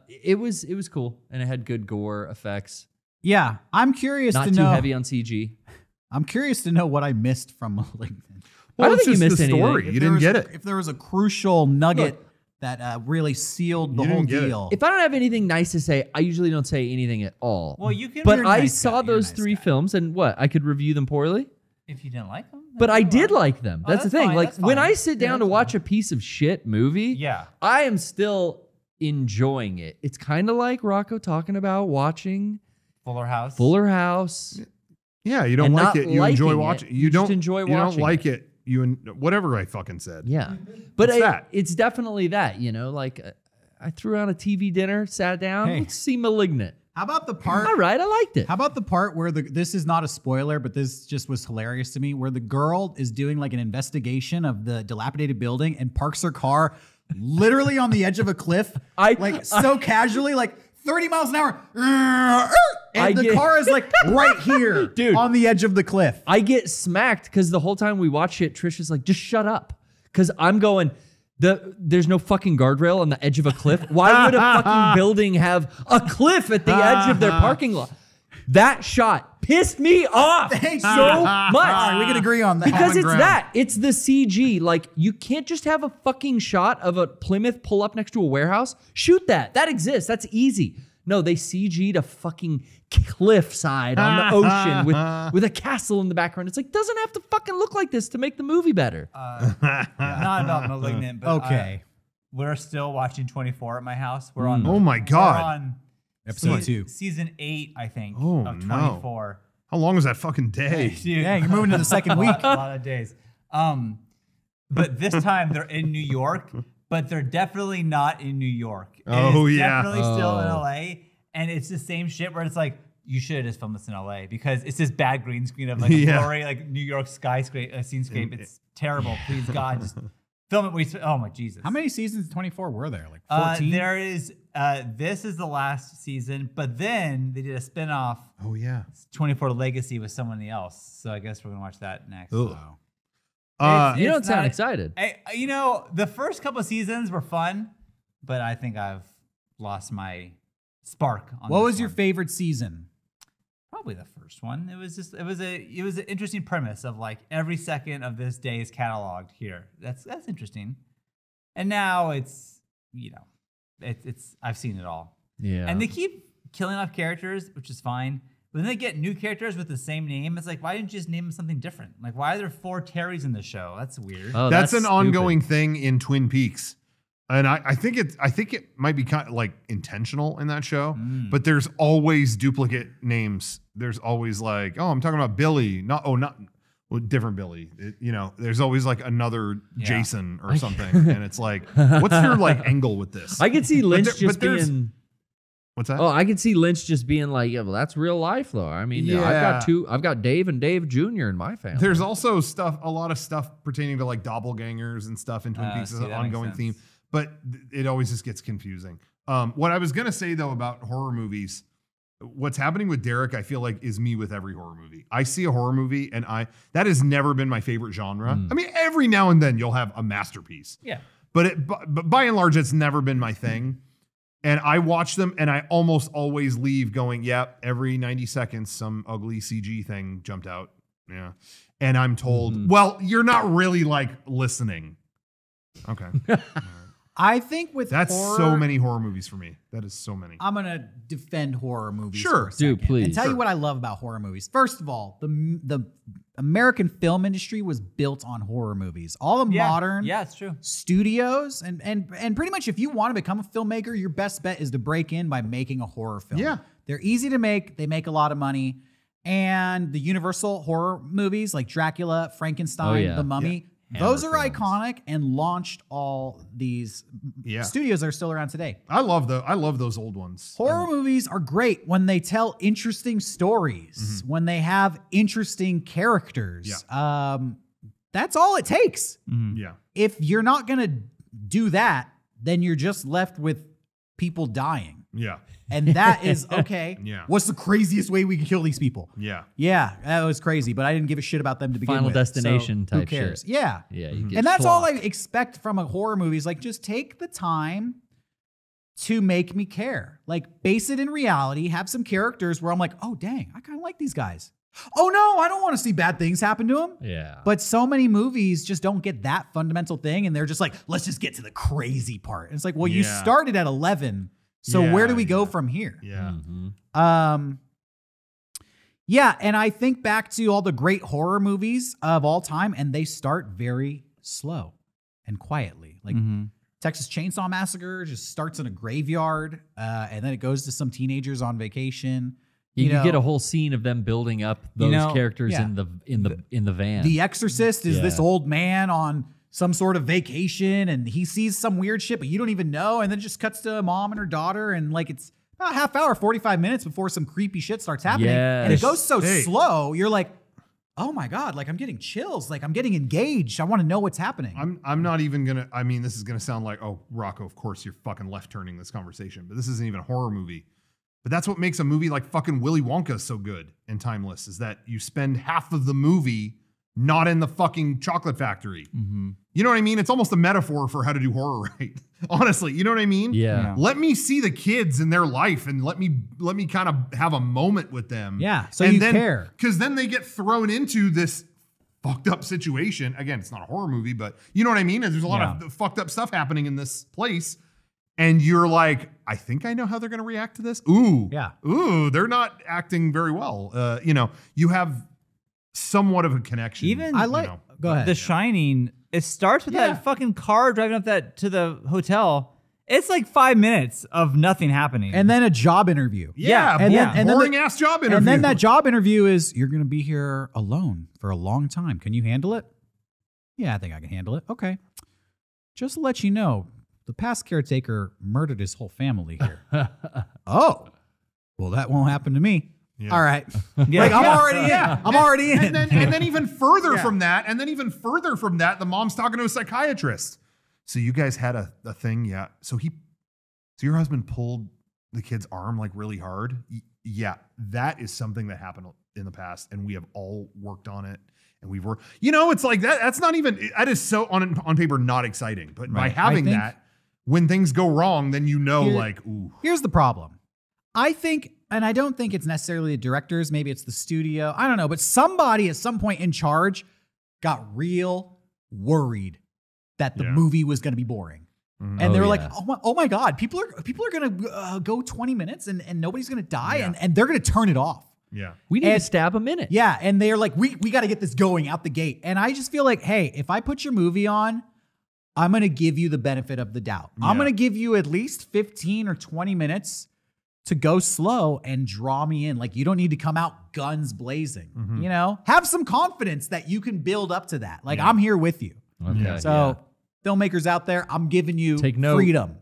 it was cool and it had good gore effects. Yeah, I'm curious Not to too know. heavy on CG. I'm curious to know what I missed from Malignant. I don't it's think you just missed the story. anything. You didn't get it. If there was a crucial nugget that really sealed the You whole didn't get it. deal. If I don't have anything nice to say, I usually don't say anything at all. Well, you can. but you're a I nice saw guy. You're a those nice 3 guy. films and what? I could review them poorly? If you didn't like them. But I that's fine. did like them. Oh, That's the that's thing. fine, Like that's when fine. I sit down to watch a piece of shit movie, Yeah. I am still enjoying it. It's kind of like Rocco talking about watching Fuller House. Fuller House. Yeah, you don't And like not it. You enjoy liking it. watching. You just enjoy You don't watching like it. Whatever I fucking said. Yeah. But What's that? it's definitely that, like I threw on a TV dinner, sat down, Hey. let's see Malignant. How about the part? All right, I liked it. How about the part where this is not a spoiler, but this just was hilarious to me, where the girl is doing like an investigation of the dilapidated building and parks her car literally on the edge of a cliff, so casually, like 30 miles an hour. And the car is like right here, Dude. on the edge of the cliff. I get smacked because the whole time we watch it, Trish is like, just shut up. Because I'm going, there's no fucking guardrail on the edge of a cliff. Why would a fucking building have a cliff at the edge of their parking lot? That shot pissed me off Thank so you. much. All right, we can agree on that. Because Common it's ground. that. It's the CG. Like, you can't just have a fucking shot of a Plymouth pull up next to a warehouse. Shoot that. That exists. That's easy. No, they CG'd a fucking cliffside on the ocean with a castle in the background. It's like, doesn't have to fucking look like this to make the movie better. Not about Malignant, but Okay. we're still watching 24 at my house. We're on. Oh my We're God. on Episode 2. season 8, I think, Oh, of no. 24. How long was that fucking day? Dude, Yeah, you're moving to the second week. a lot of days. But this time they're in New York, but they're definitely not in New York. Oh, It's yeah. definitely still in Oh. LA, and it's the same shit where it's like, you should have just filmed this in LA because it's this bad green screen of like Yeah. blurry like New York skyscraper scenescape. It's terrible. Please God, just film it. Oh my Jesus! How many seasons of 24 were there? Like 14? There is. This is the last season, but then they did a spinoff, Oh yeah. 24 Legacy, with someone else. So I guess we're gonna watch that next. Ugh. Wow. You don't It's sound not- excited. The first couple of seasons were fun, but I think I've lost my spark. On What this was your one. favorite season? Probably the first one. It was an interesting premise of like every second of this day is cataloged here. That's interesting. And now it's it's I've seen it all. Yeah. And they keep killing off characters, which is fine. But then they get new characters with the same name. It's like, why didn't you just name them something different? Like, why are there 4 Terrys in the show? That's weird. Oh, That's an stupid. ongoing thing in Twin Peaks. And I think it might be kind of like intentional in that show, but there's always duplicate names. There's always like, oh, I'm talking about Billy, different Billy. There's always like another Jason or something, and it's like, what's your like angle with this? I could see Lynch there- just but there's- being. What's that? Oh, I could see Lynch just being like, yeah, well, that's real life, though. I mean, Yeah. I've got Dave and Dave Jr. in my family. There's also a lot of stuff pertaining to like doppelgangers and stuff in Twin Peaks as see, an that makes ongoing sense. theme, but it always just gets confusing. What I was gonna say though about horror movies, what's happening with Derek, I feel like is me with every horror movie. I see a horror movie and that has never been my favorite genre. I mean, every now and then you'll have a masterpiece, Yeah. but by and large, it's never been my thing. And I watch them and I almost always leave going, yep, every 90 seconds, some ugly CG thing jumped out. Yeah. And I'm told, well, you're not really like listening. Okay. I think with That's horror, so many horror movies for me. That is so many. I'm gonna defend horror movies. Sure. for a Dude, second please. And tell Sure. you what I love about horror movies. First of all, the American film industry was built on horror movies. All the modern Yeah, it's true. studios and pretty much if you want to become a filmmaker, your best bet is to break in by making a horror film. Yeah. They're easy to make. They make a lot of money. And the Universal horror movies like Dracula, Frankenstein, Oh, yeah. The Mummy, those are iconic and launched all these studios that are still around today. I love those old ones. Horror movies are great when they tell interesting stories, when they have interesting characters. That's all it takes. Yeah. If you're not going to do that, then you're just left with people dying. Yeah. And that is okay. Yeah. What's the craziest way we can kill these people? Yeah. Yeah, that was crazy, but I didn't give a shit about them to begin Final with. Destination so who type shit. cares? Yeah. Yeah, you get And that's all I schlocked. expect from a horror movie is like, just take the time to make me care. Like, base it in reality, have some characters where I'm like, oh, dang, I kind of like these guys. Oh, no, I don't want to see bad things happen to them. Yeah. But so many movies just don't get that fundamental thing. And they're just like, let's just get to the crazy part. And it's like, well, you Yeah. started at 11. So where do we go from here? Yeah. Yeah, and I think back to all the great horror movies of all time, and they start very slow and quietly. Like Texas Chainsaw Massacre just starts in a graveyard, and then it goes to some teenagers on vacation. You know, get a whole scene of them building up those characters yeah. in the van. The Exorcist is this old man on some sort of vacation, and he sees some weird shit, but you don't even know. And then it just cuts to a mom and her daughter, and like it's about a half hour, 45 minutes before some creepy shit starts happening. Yes. And it goes so slow, you're like, oh my God, like I'm getting chills. Like I'm getting engaged. I want to know what's happening. I'm not even gonna, I mean, this is gonna sound like, oh, Rocco, of course you're fucking left turning this conversation, but this isn't even a horror movie. But that's what makes a movie like fucking Willy Wonka so good and timeless, is that you spend half of the movie not in the fucking chocolate factory. Mm-hmm. You know what I mean? It's almost a metaphor for how to do horror right. Honestly, you know what I mean? Yeah. Let me see the kids in their life and let me kind of have a moment with them. Yeah, so and you then, care. Because then they get thrown into this fucked up situation. Again, it's not a horror movie, but you know what I mean? There's a lot of fucked up stuff happening in this place. And you're like, I think I know how they're going to react to this. Ooh. Yeah. Ooh, they're not acting very well. You know, you have somewhat of a connection. Even I like, you know. go ahead. The Shining, it starts with that fucking car driving up that to the hotel. It's like 5 minutes of nothing happening. And then a job interview. Yeah, and then boring ass job interview. And then that job interview is, you're going to be here alone for a long time. Can you handle it? Yeah, I think I can handle it. Okay. Just to let you know, the past caretaker murdered his whole family here. Oh, well, that won't happen to me. Yeah. All right. Yeah. Like, I'm already in. I'm already in. And then even further from that, the mom's talking to a psychiatrist. So you guys had a thing, yeah. So your husband pulled the kid's arm like really hard. Yeah, that is something that happened in the past, and we have all worked on it. And we've worked, it's like that. That's not even, that is so on paper not exciting. But by having that, when things go wrong, then ooh. Here's the problem. I think, and I don't think it's necessarily the directors, maybe it's the studio, I don't know, but somebody at some point in charge got real worried that the movie was going to be boring. Mm-hmm. And they were like, oh my God, people are going to go 20 minutes and nobody's going to die and they're going to turn it off. Yeah. We need to stab a minute. Yeah. And they're like, we got to get this going out the gate. And I just feel like, hey, if I put your movie on, I'm going to give you the benefit of the doubt. Yeah. I'm going to give you at least 15 or 20 minutes to go slow and draw me in. Like, you don't need to come out guns blazing, you know? Have some confidence that you can build up to that. Like, I'm here with you. Okay. So filmmakers out there, I'm giving you freedom.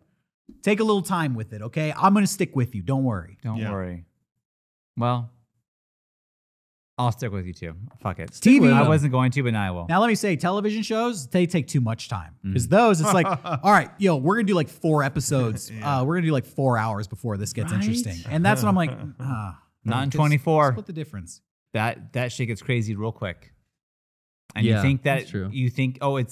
Take a little time with it, okay? I'm going to stick with you. Don't worry. Don't worry. Well, I'll stick with you too. Fuck it. TV. I wasn't going to, but now I will. Now, let me say, television shows, they take too much time. Because those, it's like, all right, we're going to do like 4 episodes. We're going to do like 4 hours before this gets interesting. And that's when I'm like, not in 24. Split the difference. That shit gets crazy real quick. And Yeah, you think that, that's true. you think, oh,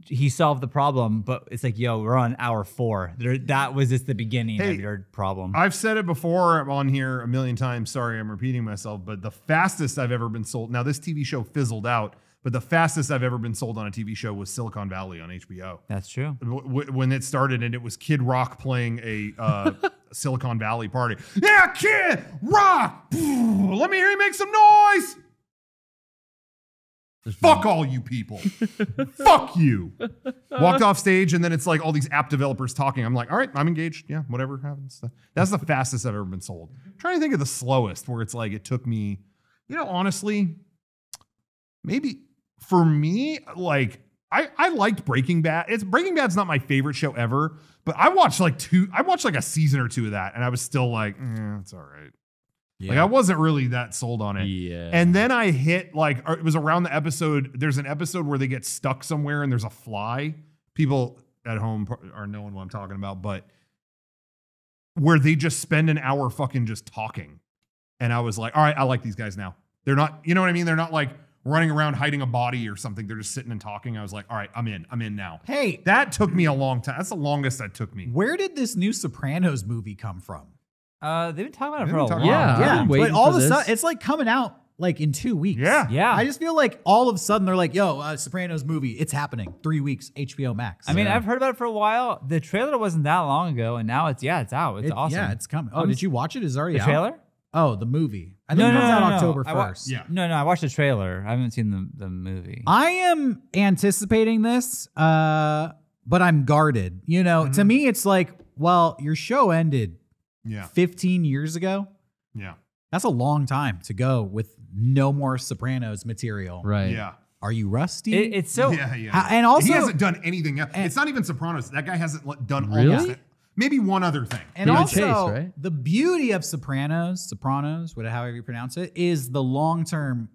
he solved the problem, but it's like, yo, we're on hour 4. That was just the beginning of your problem. I've said it before on here a million times. Sorry, I'm repeating myself, but the fastest I've ever been sold. Now, this TV show fizzled out, but the fastest I've ever been sold on a TV show was Silicon Valley on HBO. That's true. When it started, and it was Kid Rock playing a Silicon Valley party. Yeah, Kid Rock! Let me hear you make some noise! Fuck all you people. Fuck you. Walked off stage, and then it's like all these app developers talking. I'm like, all right, I'm engaged. Yeah, whatever happens. That's the fastest I've ever been sold. I'm trying to think of the slowest, where it's like it took me, honestly, maybe for me, like I liked Breaking Bad. Breaking Bad's not my favorite show ever, but I watched like a season or 2 of that, and I was still like, it's all right. Yeah. Like, I wasn't really that sold on it. Yeah. And then I hit, like, it was around the episode. There's an episode where they get stuck somewhere and there's a fly. People at home are knowing what I'm talking about, but where they just spend an hour fucking just talking. And I was like, all right, I like these guys now. They're not, you know what I mean? They're not like running around hiding a body or something. They're just sitting and talking. I was like, all right, I'm in now. Hey, That took me a long time. That's the longest that took me. where did this new Sopranos movie come from? They've been talking about it They've for a been while. talking Yeah. about it. I've been waiting but all for of a this. sudden, it's like coming out like in 2 weeks. Yeah. Yeah. I just feel like all of a sudden they're like, yo, Sopranos movie, it's happening. 3 weeks, HBO Max. I mean, I've heard about it for a while. The trailer wasn't that long ago, and now it's out. It's awesome. Yeah, it's coming. Oh, did you watch it? Is it already the out? trailer? Oh, the movie. I think it comes out October 1st. Yeah. No, I watched the trailer. I haven't seen the movie. I am anticipating this, but I'm guarded. You know, to me, it's like, well, your show ended Yeah. 15 years ago. Yeah. That's a long time to go with no more Sopranos material. Right. Yeah. Are you rusty? It's so Yeah. Yeah. And also, he hasn't done anything else. It's not even Sopranos. That guy hasn't done Really? almost it. Maybe one other thing. and Good also chase, right? the beauty of Sopranos, whatever, however you pronounce it, is the long-term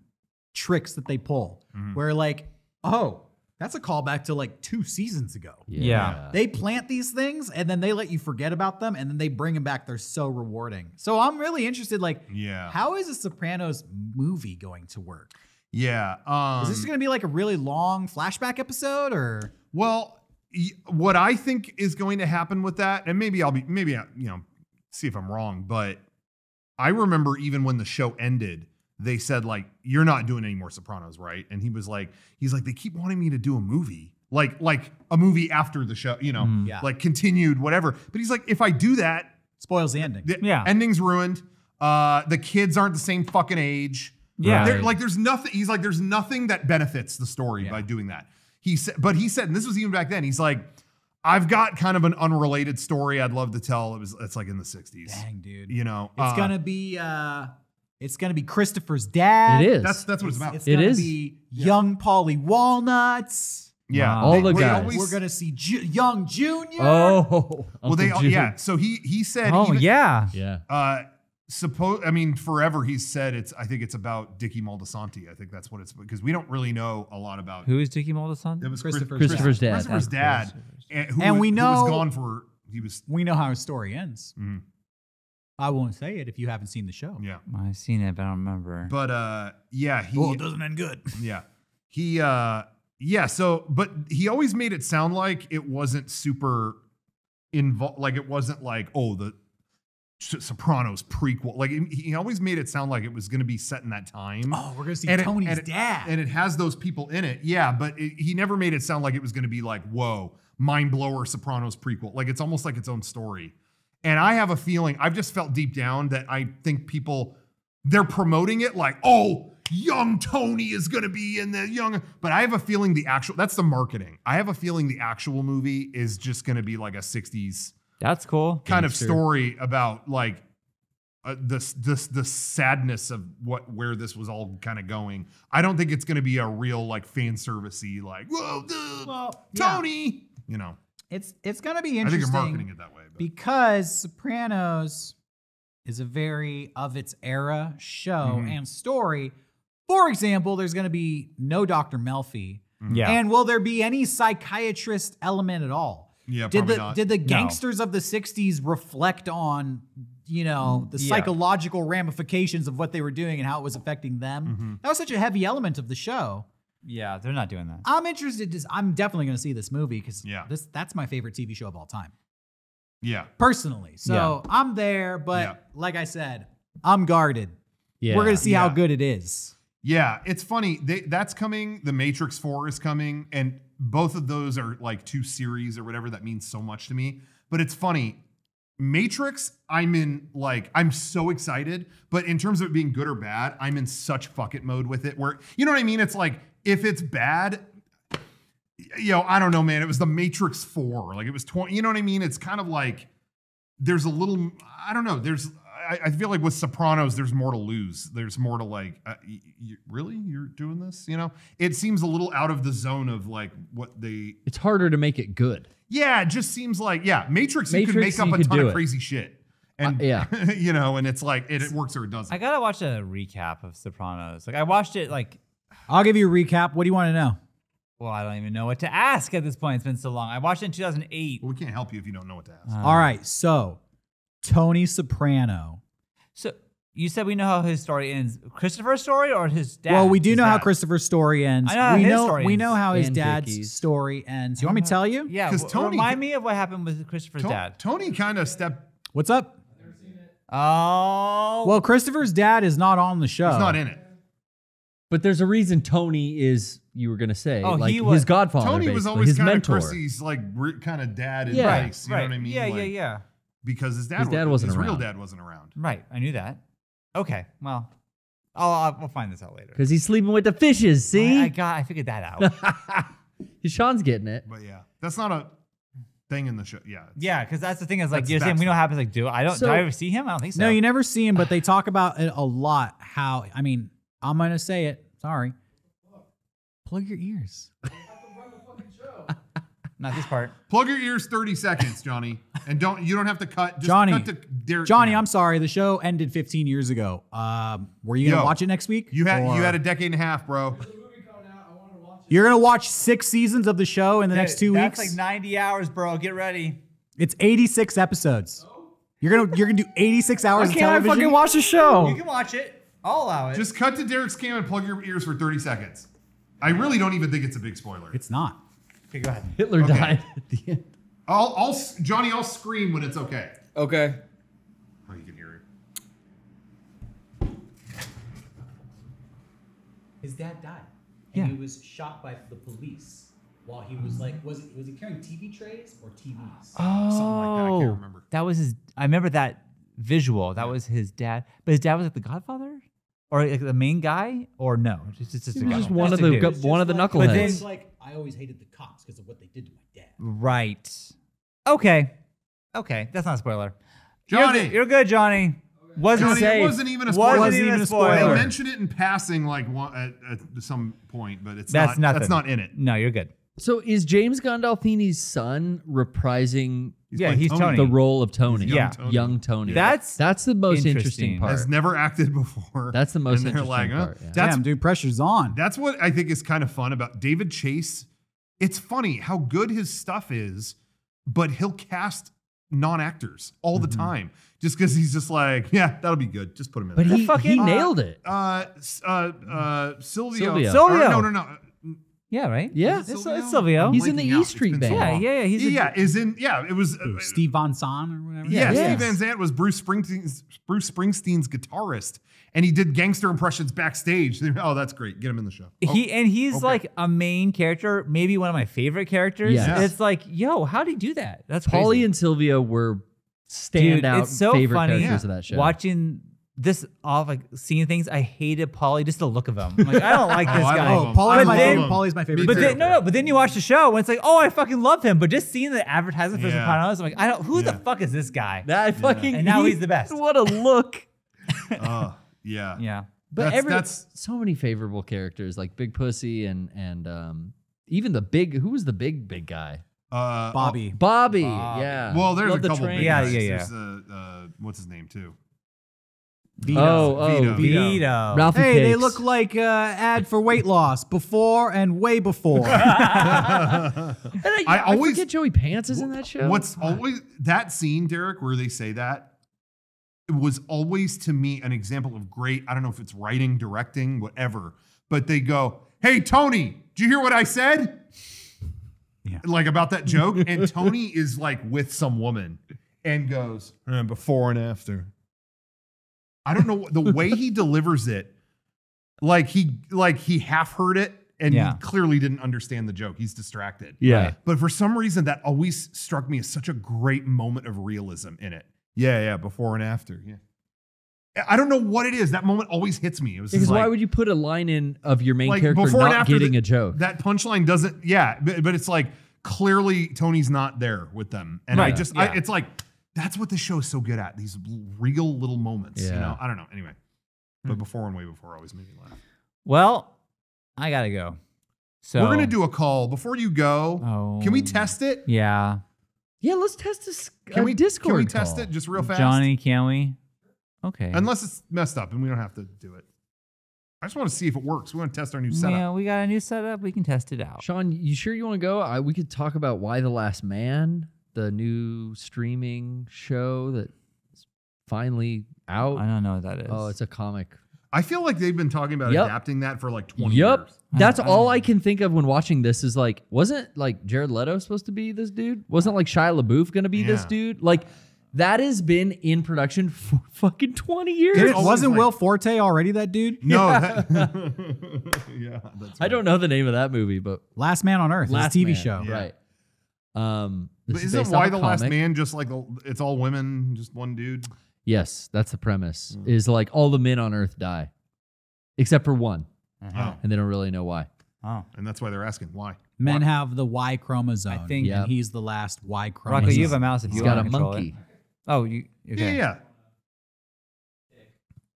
tricks that they pull. Where like, oh, that's a callback to like 2 seasons ago. Yeah. They plant these things and then they let you forget about them and then they bring them back. They're so rewarding. So I'm really interested, like, Yeah. how is a Sopranos movie going to work? Yeah. Is this going to be like a really long flashback episode or? Well, what I think is going to happen with that, and maybe see if I'm wrong, but I remember even when the show ended, they said like, "You're not doing any more Sopranos, right?" And he's like, "They keep wanting me to do a movie, like a movie after the show, Yeah. like continued whatever." But he's like, "If I do that, Spoils the ending. the Yeah. ending's ruined. The kids aren't the same fucking age. Yeah. Right. There's nothing. He's like, there's nothing that benefits the story by doing that." He said, and this was even back then. He's like, "I've got kind of an unrelated story I'd love to tell." It's like in the 60s. Dang, dude. You know, It's gonna be Christopher's dad. It is. That's what it's about. It's It gonna is. be young Paulie Walnuts. Yeah, All the They guys. always- We're gonna see young Junior. Oh. well, Uncle June. yeah. So he said, Oh even, yeah. Yeah. forever he's said I think it's about Dickie Moltisanti. I think that's what it's because we don't really know a lot about. Who is Dickie Moltisanti? It was Christopher's dad. Christopher's dad, And we who know- was gone for. He was We know how his story ends. Mhm. I won't say it if you haven't seen the show. yeah, I've seen it, but I don't remember. but yeah, he Well, it doesn't end good. yeah, he so but he always made it sound like it wasn't super involved, like it wasn't like the Sopranos prequel. Like he always made it sound like it was going to be set in that time. Oh, we're gonna see And Tony's dad. and it has those people in it. Yeah, but he never made it sound like it was going to be like, whoa, mind blower Sopranos prequel. Like it's almost like its own story. And I have a feeling, I've just felt deep down that I think they're promoting it like, oh, young Tony is going to be in the young. But I have a feeling that's the marketing. I have a feeling the actual movie is just going to be like a 60s That's cool. kind of Gangster. story about like the sadness of where this was all kind of going. I don't think it's going to be a real like fan servicey like whoa Well, yeah. Tony, you know. It's gonna be I think interesting. you're marketing it that way. But. Because Sopranos is a very of its era show Mhm. and story. For example, there's going to be no Dr. Melfi. Yeah. And will there be any psychiatrist element at all? Yeah, Did probably the not. did the gangsters of the 60s reflect on, the Yeah. psychological ramifications of what they were doing and how it was affecting them? Mm-hmm. That was such a heavy element of the show. Yeah, they're not doing that. I'm interested. I'm definitely going to see this movie because Yeah. that's my favorite TV show of all time. Yeah. Personally. So I'm there, but Yeah. like I said, I'm guarded. Yeah. We're going to see how Yeah. good it is. Yeah, it's funny. That's coming. The Matrix 4 is coming, and both of those are like 2 series or whatever. That means so much to me. But it's funny. Matrix, I'm so excited, but in terms of it being good or bad, I'm in such fuck it mode with it where, you know what I mean? It's like, if it's bad, I don't know, man. It was the Matrix 4. Like it was 20, you know what I mean? It's kind of like, there's a little, I don't know. I feel like with Sopranos, there's more to lose. There's more to like, really? You're doing this? It seems a little out of the zone of like what they. It's harder to make it good. Yeah, it just seems like, Matrix you could Matrix, make up you a could ton do of it. crazy shit. And, yeah. and it's like, it works or it doesn't. I gotta watch a recap of Sopranos. Like I watched it like, I'll give you a recap. What do you want to know? well, I don't even know what to ask at this point. It's been so long. I watched it in 2008. Well, we can't help you if you don't know what to ask. All right. So, Tony Soprano. So you said we know how his story ends. Christopher's story or his dad? Well, we do his know how dad. Christopher's story ends. I know how we his know story we ends. know how his And dad's Dickie's. story ends. You want me to tell you? Yeah, 'Cause Tony- remind me of what happened with Christopher's dad. Tony kind of stepped. What's up? Oh. Well, Christopher's dad is not on the show. He's not in it. But there's a reason Tony is, you were going to say, Oh, like he was- his godfather, Tony was basically, always his kind of mentor. Chrissy's like kind of dad in Yeah. place. You know what I mean? Yeah, Like, yeah. Because his dad wasn't his real around. dad wasn't around. Right. I knew that. Okay. Well, we'll find this out later. Because he's sleeping with the fishes, see? I figured that out. Sean's getting it. But yeah, that's not a. thing in the show. Yeah. Yeah, because that's the thing is like That's you're saying we backstory. know what happens. Like, do I ever see him? I don't think so. No, you never see him, but they talk about it a lot. How, I mean, I'm going to say it. Sorry. Plug your ears. Not this part. Plug your ears 30 seconds, Johnny. And you don't have to cut. Just Johnny. cut to Derek. Johnny, Cameron. I'm sorry. The show ended 15 years ago. Were you going to Yo, watch it next week? You Or- had a decade and a half, bro. You're going to watch 6 seasons of the show in the next 2 That's weeks? like 90 hours, bro. Get ready. It's 86 episodes. You're gonna do 86 hours of television? watch the show? You can watch it. I'll allow it. Just cut to Derek's cam and plug your ears for 30 seconds. I really don't even think it's a big spoiler. It's not. Okay, go ahead. Hitler Okay. died at the end. Johnny, I'll scream when it's okay. Okay. Oh, you can hear it. His dad died. Yeah. he was shot by the police while he was like, was he carrying TV trays or TVs? Something like that. I can't remember. That was his. I remember that visual. That was his dad. But his dad was like the Godfather, or like the main guy, or no? Just a He guy. was just one Just of a the dude. one of the then- knuckleheads. It's like, I always hated the cops because of what they did to my dad. Right. Okay. That's not a spoiler. Johnny! You're good, Johnny. Wasn't Johnny, safe. it wasn't even a spoiler. Wasn't even a They spoiler. mentioned it in passing, like at some point, but That's nothing. That's not in it. No, you're good. So is James Gandolfini's son reprising Yeah, playing he's Tony. the role of Tony? He's young Tony. That's the most interesting interesting. part. Has never acted before. That's the most and they're interesting like, part, yeah. That's Damn, dude, pressure's on. That's what I think is kind of fun about David Chase. It's funny how good his stuff is, but he'll cast non-actors all the time just because he's just like, yeah, that'll be good. Just put him in But there. he fucking- nailed it. Silvio. Silvio. No. Yeah, right? Yeah. It's Silvio. He's in the Blanking out. E Street It's been so Band. Yeah. He's it was Steve Von Son or whatever. Yeah, Yeah. Steve Van Zandt was Bruce Springsteen's guitarist, and he did gangster impressions backstage. Oh, that's great. Get him in the show. He's okay. like a main character, maybe one of my favorite characters. Yes. It's like, yo, how did he do that? That's Paulie crazy. and Silvio were Dude, standout it's so favorite funny characters of that show. watching this off, like seeing things. I hated Paulie, just the look of him. I'm like, I don't like this I guy. love Oh, him. Paulie's I my love favorite. him. Paulie's my favorite. Me But too. then but then you watch the show and it's like, oh, I fucking love him. But just seeing the advertisement for Yeah. Sopranos, I'm like, who the Yeah. fuck is this guy? That fucking And now he's the best. What a look. Yeah. Yeah. But That's so many favorable characters like Big Pussy and even the big who was the big guy? Bobby. Bobby. Yeah. Well, there's Love a the couple train. big Yeah, guys. yeah, yeah. There's what's his name too? Oh, Vito. Vito. Ralphie Hey, they Cakes. look like ad for weight loss before and way before. I always- forget Joey Pants is in that show. What's always that scene, Derek, where they say that, it was always to me an example of great. I don't know if it's writing, directing, whatever, but they go, "Hey, Tony, did you hear what I said?" Yeah. Like about that joke, and Tony is like with some woman and goes, "Before and after." I don't know the way he delivers it. Like he half heard it and Yeah. he clearly didn't understand the joke. He's distracted. Yeah. Right. But for some reason, that always struck me as such a great moment of realism in it. Yeah, before and after. Yeah. I don't know what it is. That moment always hits me. It was Because just why like, would you put a line in of your main like character before and not after getting a joke? That punchline doesn't. Yeah, but it's like clearly Tony's not there with them, and Right, I it's like that's what the show is so good at. These real little moments. You Yeah. know. I don't know. Anyway, but before and way before always made me laugh. Well, I gotta go. So We're gonna do a call before you go. Oh. Can we test it? Yeah. Yeah, let's test this. Can we Discord Can we test call. it just real fast? Johnny, can we? Okay. Unless it's messed up and we don't have to do it. I just want to see if it works. We want to test our new setup. Yeah, we got a new setup. We can test it out. Sean, you sure you want to go? We could talk about Why the Last Man, the new streaming show that's finally out. I don't know what that is. Oh, it's a comic. I feel like they've been talking about Yep. adapting that for like 20 Yep. years. That's all I can think of when watching this is like, wasn't like Jared Leto supposed to be this dude? Wasn't like Shia LaBeouf going to be this Yeah. dude? Like, that has been in production for fucking 20 years. It's always Wasn't like- Will Forte already that dude? No. Yeah. Yeah, that's I don't know the name of that movie, but Last Man on Earth, Last his TV Man, show. Yeah. Right. But This is isn't based Why off a the Last comic. Man just like it's all women, just one dude? Yes, that's the premise. Is like all the men on Earth die, except for one, Oh. and they don't really know why. Oh. And that's why they're asking why. Men have the Y chromosome. I think- and Yep. he's the last Y chromosome. Rocco, you have a mouse if He's you got want a to control monkey. it. Oh, you okay? Yeah.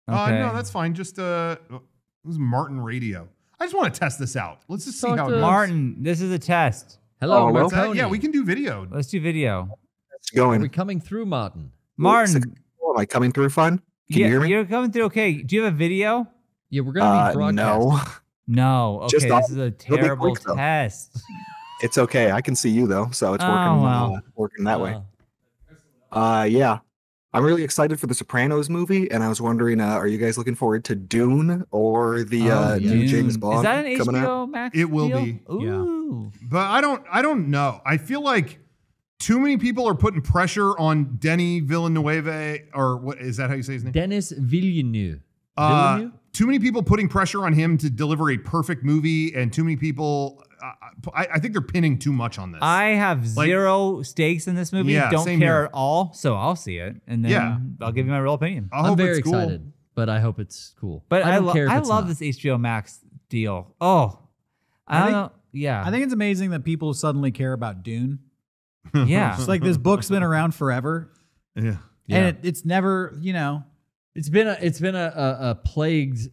Okay. No, that's fine. Just this is Martin Radio. I just want to test this out. Let's just see Talk how it to goes. Martin, this is a test. Hello, Oh, hello? Martoni. Yeah, we can do video. Let's do video. It's Are we going. coming through, Martin? Martin, Am I coming through fine? Can you hear me? you're coming through okay. Do you have a video? Yeah, we're gonna be broadcasting. No, No. Okay, Just this is a it'll be terrible quick, though. test. it's okay. I can see you though, so it's Oh, working. wow. Working that way. Oh. Yeah, I'm really excited for the Sopranos movie, and I was wondering, are you guys looking forward to Dune or the Oh, new yeah. James Dune. Bond Is that an coming out? HBO Max? It will deal? be. Yeah. Ooh. But I don't know. I feel like too many people are putting pressure on Denny Villeneuve, or what is that how you say his name? Dennis Villeneuve. Villeneuve? Too many people putting pressure on him to deliver a perfect movie, and too many people. I think they're pinning too much on this. I have Like- zero stakes in this movie. Yeah, Don't same care here. at all. So I'll see it, and then Yeah. I'll give you my real opinion. I I'm hope very it's cool. excited, but I hope it's cool. But I, don't care if I it's love not. this HBO Max deal. Oh, I I don't think- know. Yeah, I think it's amazing that people suddenly care about Dune. yeah. It's like this book's been around forever, Yeah. Yeah. and it's never, you know, It's been a plagued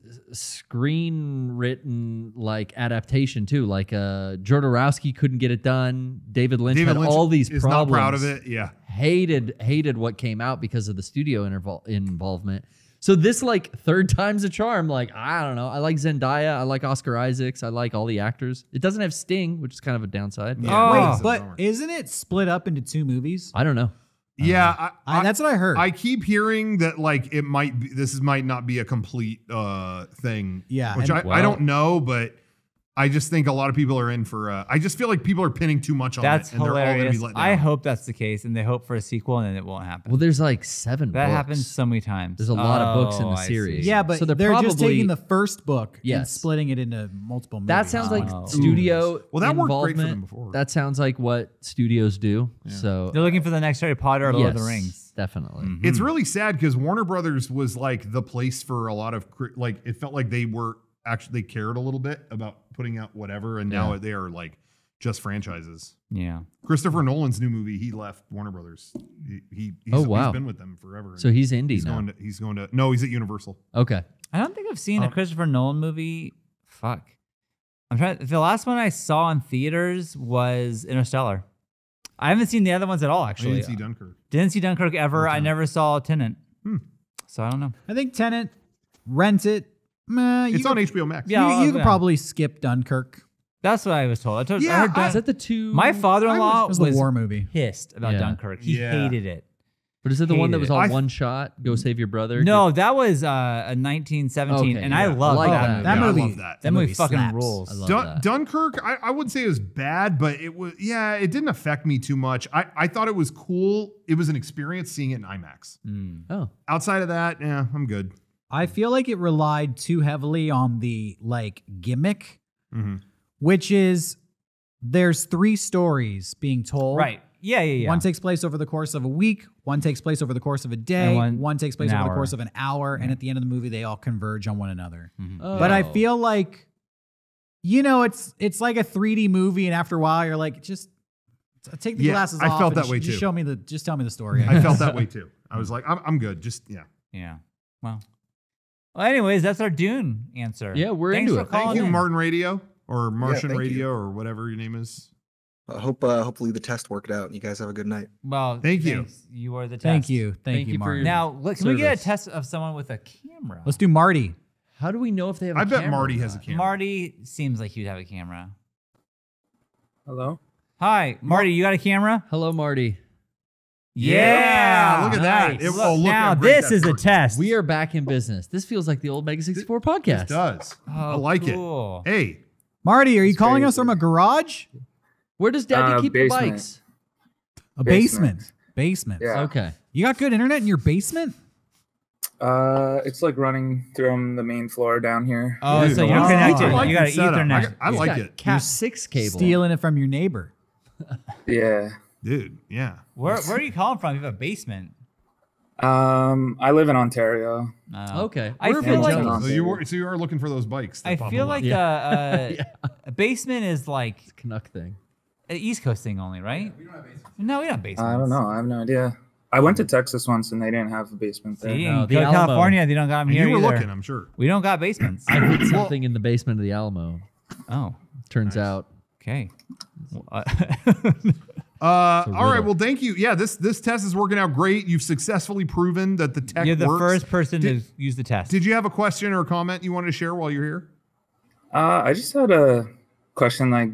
screenwritten like adaptation too. Like Jodorowsky couldn't get it done. David Lynch had all these is problems. not proud of it. Yeah. Hated what came out because of the studio involvement. So this like third time's a charm. Like I don't know. I like Zendaya. I like Oscar Isaacs. I like all the actors. It doesn't have Sting, which is kind of a downside. But Yeah. Oh. wait, It's a but bummer. isn't it split up into two movies? I don't know. Yeah. That's what I heard. I keep hearing that like it might be, might not be a complete thing. Yeah, Which and- I don't know, but I just think a lot of people are in for I just feel like people are pinning too much on That's it, and they're all gonna hilarious. be let down. I hope that's the case, and they hope for a sequel, and then it won't happen. Well, there's like 7 that books. happens so many times. There's a lot of books in the I series. see. yeah, but So they're, they're just probably- taking the first book and Yes. splitting it into multiple movies. That sounds like Oh. studio Well, that worked great for them involvement. before. That sounds like what studios do. So They're looking for the next Harry Potter or Lord of the yes, Rings. definitely. It's really sad because Warner Brothers was like the place for a lot of like it felt like they were actually they cared a little bit about putting out whatever, and now Yeah. they are like just franchises. Yeah. Christopher Nolan's new movie, he left Warner Brothers. He's wow. he's been with them forever. So he's indie he's now. going to no, he's at Universal. Okay. I don't think I've seen a Christopher Nolan movie. Fuck. I'm trying. The last one I saw in theaters was Interstellar. I haven't seen the other ones at all. I Actually, didn't see Dunkirk. Didn't see Dunkirk ever. I never saw Tenet. So I don't know. I think Tenet, rent it. Meh, It's on HBO Max. Yeah. You could yeah. probably skip Dunkirk. That's what I was told. I Yeah, heard Is that the two? my father-in-law It was was the war movie. pissed about Yeah. Dunkirk. He Yeah. hated it. But is it the one that hated was it. all I- one shot? Go save your brother. No, that was a 1917, Okay, and yeah. I love I like that that. movie. That Yeah, I movie, love that. That movie movie fucking slaps. rules. I love that. Dunkirk, I wouldn't say it was bad, but it was it didn't affect me too much. I thought it was cool. It was an experience seeing it in IMAX. Oh, Outside of that, yeah, I'm good. I feel like it relied too heavily on the like gimmick, Mhm. which is there's 3 stories being told. Right. Yeah. One takes place over the course of a week, one takes place over the course of a day, And one takes place an over the hour. course of an hour, and at the end of the movie they all converge on one another. Oh. But I feel like it's like a 3D movie, and after a while you're like, just take the Yeah, glasses I off. felt and that way just too. just tell me the story. I felt that way too. I was like, I'm good. Just Yeah. Well, anyways, that's our Dune answer. Yeah, we're Thanks into for it. calling thank you, in. Martin Radio or Martian thank you. Radio or whatever your name is. I hope hopefully the test worked out and you guys have a good night. Well, Thank you. thanks. You are the test. Thank you. Thank Thank you you, for Marty. your- Now, can we get a Service. test of someone with a camera? Let's do Marty. How do we know if they have? I a bet camera Marty or has a not? camera. Marty seems like he'd have a camera. Hello? Hi, Marty. You got a camera? Hello, Marty. Yeah. look at that. Nice. It- oh, look now how great this that is a works. test. We are back in business. This feels like the old Mega 64 podcast. It does. Oh, I like cool. it. Hey, Marty, are you That's calling crazy. us from a garage? Where does Daddy keep basement. the bikes? A Basement. basement. Yeah. Okay. You got good internet in your basement? It's like running from the main floor down here. Oh, Dude, so you're wow. connected. I like You got the an setup. Ethernet. I like Got it. Cat 6 cable. Stealing it from your neighbor. Yeah. Dude, yeah. Where are you calling from? You have a basement. I live in Ontario. Okay. I We're a feel bit like- jealous. So you are looking for those bikes. that I pop feel up. like Yeah. a basement is like Canuck thing. an East Coast thing only, right? We don't have basements. No, we don't have basements. I don't know. I have no idea. I went to Texas once and they didn't have a basement there. See, No, in the Alamo. California, they don't got them And here you were either. looking, I'm sure. We don't got basements. I hid something in the basement of the Alamo. Oh, Turns out. okay. All right. riddle. Well, thank you. Yeah, this test is working out great. You've successfully proven that the tech You're the works. first person Did- to use the test. Did you have a question or a comment you wanted to share while you're here? I just had a question. Like,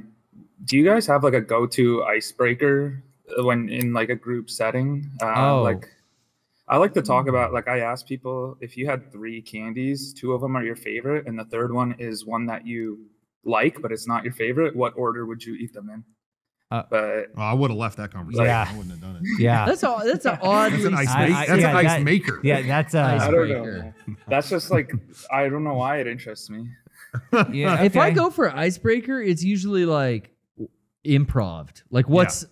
do you guys have like a go-to icebreaker when in like a group setting? Like, I like to talk about, like, I ask people if you had 3 candies, 2 of them are your favorite, and the third one is one that you like, but it's not your favorite. What order would you eat them in? But Oh, I would have left that conversation. Yeah. I wouldn't have done it. Yeah. That's an That's oddly an ice, I- that's an yeah, ice that- maker. Yeah, that's I don't Icebreaker. know. That's just like, I don't know why it interests me. yeah. If I okay. go for icebreaker, it's usually like improved. Like what's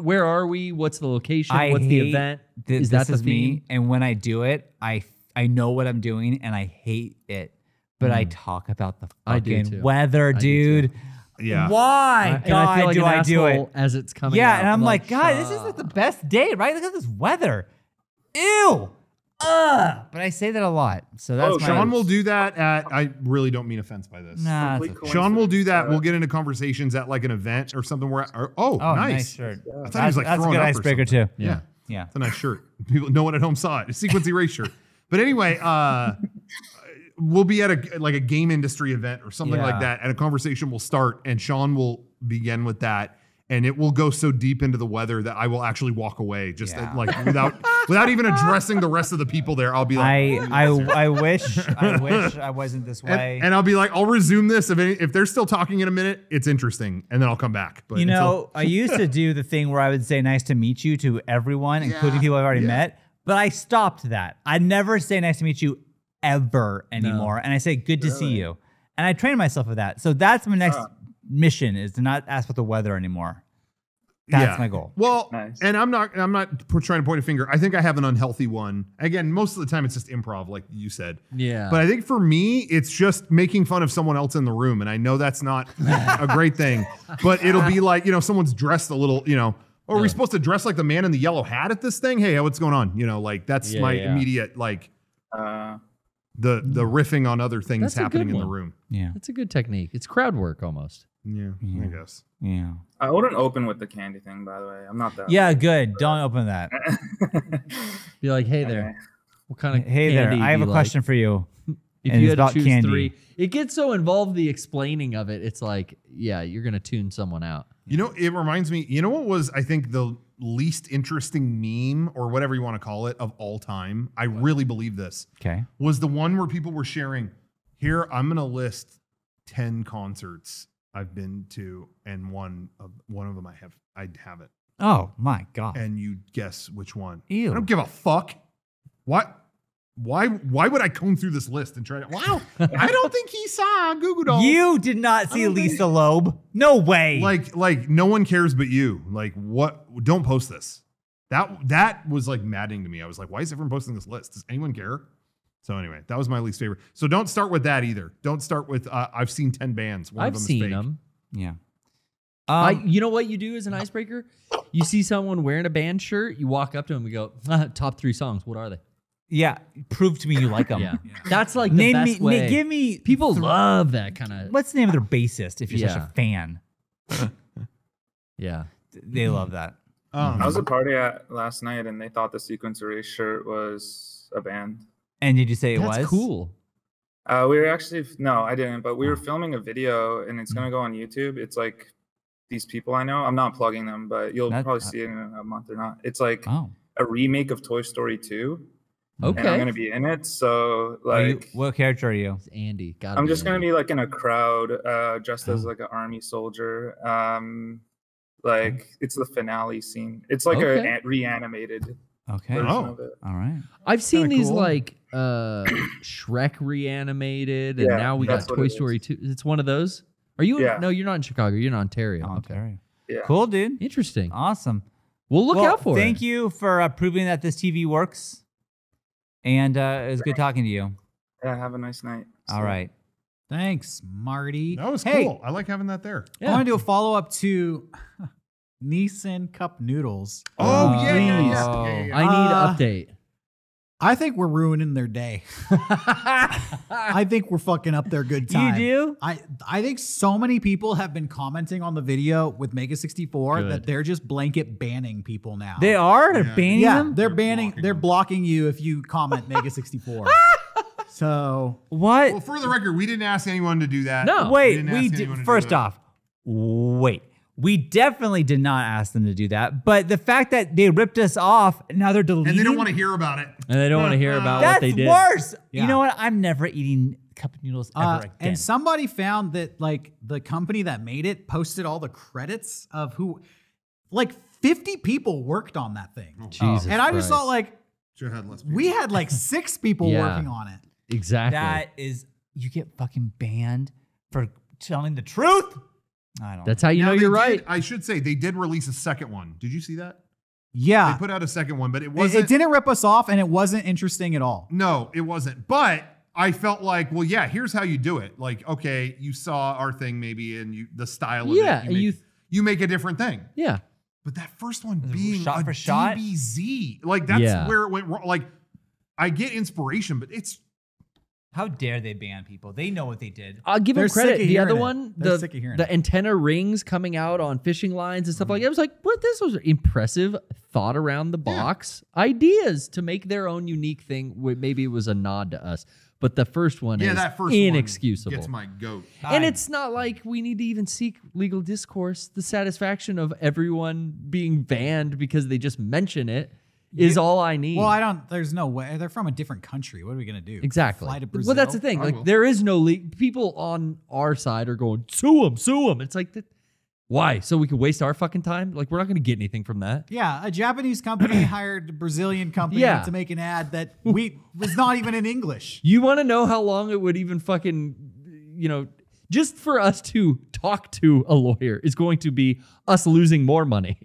where are we? What's the location? I What's the hate event? this Is that the is me, theme? and when I do it, I know what I'm doing, and I hate it. But I talk about the I do fucking too. weather, I do dude. Yeah. Why, And I feel like do an I do asshole it? as it's coming Yeah, out. and I'm like, God, this is like the best day, right? Look at this weather. Ew. But I say that a lot, so that's Oh, my. Sean will do that at, I really don't mean offense by this. Nah, it's Complete okay. Sean will do that. coincidence. We'll get into conversations at like an event or something where, Oh, nice. nice shirt. I thought he was like that's a throwing good up or icebreaker something. too. Yeah. Yeah. It's a nice shirt. People, no one at home saw it. A sequence erase shirt. But anyway, we'll be at a game industry event or something Yeah. like that, and a conversation will start, and Sean will begin with that, and it will go so deep into the weather that I will actually walk away, just Yeah. like without even addressing the rest of the people there. I'll be like, I wish I wasn't this way. and I'll be like, I'll resume this if they're still talking in a minute. It's interesting, and then I'll come back. But You until- know, I used to do the thing where I would say nice to meet you to everyone, including people I've already met, but I stopped that. I never say nice to meet you ever anymore. And I say good to see you. And I train myself with that. So that's my next mission, is to not ask about the weather anymore. That's my goal. Well, Nice. and I'm not trying to point a finger. I think I have an unhealthy one. Again, most of the time it's just improv, like you said. Yeah. But I think for me, it's just making fun of someone else in the room. And I know that's not a great thing, but it'll be like, someone's dressed a little, are we supposed to dress like the man in the yellow hat at this thing? Hey, what's going on? Like that's my immediate, like the riffing on other things That's a happening good in the one. room. Yeah. That's a good technique. It's crowd work almost. Yeah, I guess. Yeah. I wouldn't open with the candy thing, by the way. I'm not that. Yeah, good. Don't open that. Be like, hey there. What kind of Hey there, candy I have do a you question like? for you. If and you it's had to about choose candy. 3, it gets so involved the explaining of it. It's like, yeah, you're gonna tune someone out. It reminds me, what was, I think, the least interesting meme or whatever you want to call it of all time? I really believe this Okay. was the one where people were sharing, here, I'm going to list 10 concerts I've been to, and one of them I'd have it. Oh my God. And you guess which one. Ew. I don't give a fuck. What? Why would I comb through this list and try to, wow, I don't think he saw Goo Goo Dolls. You did not see Lisa Loeb. No way. Like no one cares but you. Like, what? Don't post this. That was like maddening to me. I was like, why is everyone posting this list? Does anyone care? So anyway, that was my least favorite. So don't start with that either. Don't start with I've seen 10 bands. One of I've them is seen fake. them. Yeah. You know what you do as an icebreaker? You see someone wearing a band shirt, you walk up to them and go, top 3 songs. What are they? Yeah. Prove to me you like them. Yeah. That's like the Name best me. way. Give me. People love that kind of. What's the name of their bassist? If you're such Yeah. a fan, Yeah. they love that. I was at a party last night and they thought the Sequence Erase shirt was a band. And did you say it That's was cool. We were actually, no, I didn't, but we were filming a video and it's going to go on YouTube. It's like these people I know. I'm not plugging them, but you'll That- probably see it in a month or not. It's like Oh. a remake of Toy Story 2. And I'm Okay. going to be in it. So, Are you, like, what character are you? It's Andy. Gotta I'm be just going to Andy. be like in a crowd, dressed as Oh. like an army soldier. Like, it's the finale scene. It's like Okay. a reanimated Okay. version Oh. of it. All right. I've seen kinda these cool. like Shrek reanimated, and Yeah, now we got that's what Toy it Story 2. It's one of those. Are you? Yeah. No, you're not in Chicago. You're in Ontario. Okay. Ontario. Yeah. Cool, dude. Interesting. Awesome. We'll look out for it. Thank you for proving that this TV works. And it was good talking to you. Yeah, have a nice night. All right. Thanks, Marty. That was Hey, cool. I like having that there. I want to do a follow up to Nissan Cup Noodles. Oh, yeah. I need update. I think we're ruining their day. I think we're fucking up their good time. You do? I think so many people have been commenting on the video with Mega 64 Good. that they're just blanket banning people now. They are? They're Yeah. banning Yeah, them? they're blocking you if you comment Mega 64. So What? Well, for the record, we didn't ask anyone to do that. No. Wait, didn't we ask did. anyone to do First that. off, wait. We definitely did not ask them to do that. But the fact that they ripped us off, now they're deleting. And they don't want to hear about it. And they don't want to hear about That's what they did. worse. Yeah. You know what? I'm never eating cup of noodles ever again. and somebody found that like the company that made it posted all the credits of who, like 50 people worked on that thing. Jesus And I just Christ. thought like Should have had less we had like 6 people Yeah. working on it. Exactly. That is, you get fucking banned for telling the truth. I don't. That's how you know Now, you're they right. did- I should say they did release a second one. Did you see that? Yeah. They put out a second one, but it It, wasn't. it didn't rip us off and it wasn't interesting at all. No, it wasn't. But I felt like, well, yeah, here's how you do it. Like, okay, you saw our thing maybe, and the style of Yeah, it. and You make a different thing. Yeah. But that first one Was it being shot a for shot? DBZ, like that's Yeah. where it went wrong. Like, I get inspiration, but it's How dare they ban people? They know what they did. I'll give They're them credit. sick of The other hearing it. one, They're sick of hearing the it. antenna rings coming out on fishing lines and stuff like that. I was like, what? This was impressive thought around the box ideas to make their own unique thing. Maybe it was a nod to us, but the first one is that first inexcusable. one gets my goat. And it's not like we need to even seek legal discourse. The satisfaction of everyone being banned because they just mention it is all I need. Well, there's no way. They're from a different country. What are we going to do? Exactly. Fly to Brazil? Well, that's the thing. I Like, will. there is no people on our side are going, sue them. It's like, why? So we can waste our fucking time? Like, we're not going to get anything from that. Yeah, a Japanese company hired a Brazilian company Yeah. to make an ad that was not even in English. You want to know how long it would even fucking, just for us to talk to a lawyer is going to be us losing more money.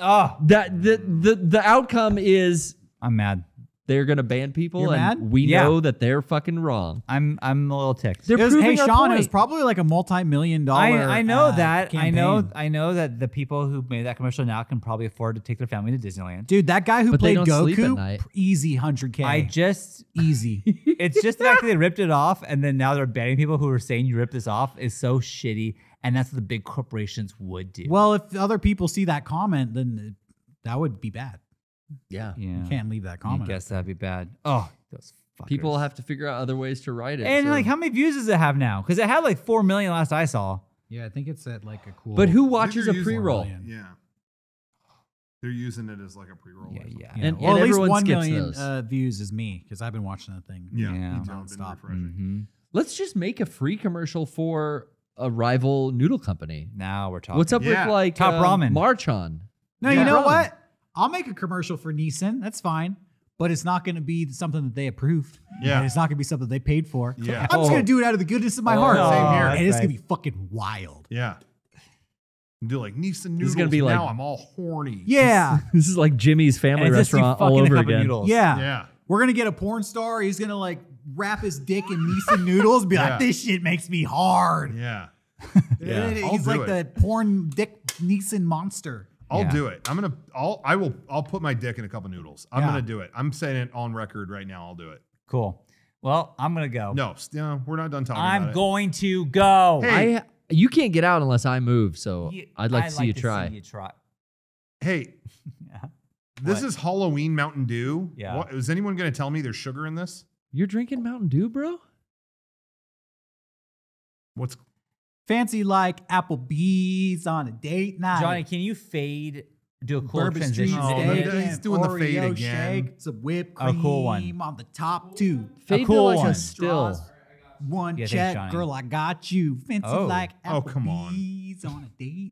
Oh, That the outcome is I'm mad. they're going to ban people, You're and mad? we Yeah. know that they're fucking wrong. I'm a little ticked. They're Hey, proving our Sean, it was point. probably like a multi-million-dollar. I know that. Campaign. I know that the people who made that commercial now can probably afford to take their family to Disneyland. Dude, that guy who But they played don't sleep at Goku, night. easy 100K. Easy. It's just the fact that they ripped it off and then now they're banning people who are saying you ripped this off is so shitty. And that's what the big corporations would do. Well, if other people see that comment, then that would be bad. Yeah. yeah. You can't leave that I comment. guess that'd be bad. Oh, those fuckers. People have to figure out other ways to write it. And so- like, how many views does it have now? Because it had like 4 million last I saw. Yeah, I think it's at like a cool. But who They're watches a using pre-roll? million. Yeah. They're using it as like a pre-roll. Yeah, or something. yeah. And- Well, at least everyone 1 skips million those. views is me because I've been watching that thing. Yeah. Yeah. It's been Nonstop. refreshing. Mm-hmm. Let's just make a free commercial for a rival noodle company. Now we're talking. What's up Yeah. with like Top ramen. March on? No, Yeah. you know Ramen. what? I'll make a commercial for Nissan. That's fine. But it's not going to be something that they approved. Yeah. And it's not going to be something they paid for. Yeah. I'm just going to do it out of the goodness of my heart. Same here. And it's Right. going to be fucking wild. Yeah. Do like Nissan noodles. This is gonna be now like- I'm all horny. Yeah. This is like Jimmy's Family And it's just you Restaurant all fucking a over cup of again. noodles. Yeah. Yeah. We're going to get a porn star. He's going to like wrap his dick in Nissan noodles and be Yeah. like, this shit makes me hard. Yeah. Yeah. He's I'll like do the porn dick Nissan monster. I'll Yeah. do it. I'll put my dick in a cup of noodles. I'm Yeah. gonna do it. I'm saying it on record right now. I'll do it. Cool. Well, I'm going to go. No, we're not done talking I'm about going to go. Hey. You can't get out unless I move, so You- I'd like to see you try. see you try. it. Hey, Yeah. this What? is Halloween Mountain Dew. Yeah. Is anyone gonna tell me there's sugar in this? You're drinking Mountain Dew, bro? What's Fancy like Applebee's on a date night. Johnny, can you do a cool Bourbon Street transition? Oh, steak but he's and doing the fade Oreo again. shake, some whipped A cream cool one. on the top two. Fade cool to like one. a still. Straws. One Yeah, thanks, check, Johnny. girl, I got you. Fancy Oh. like Oh, come on. Applebee's on a date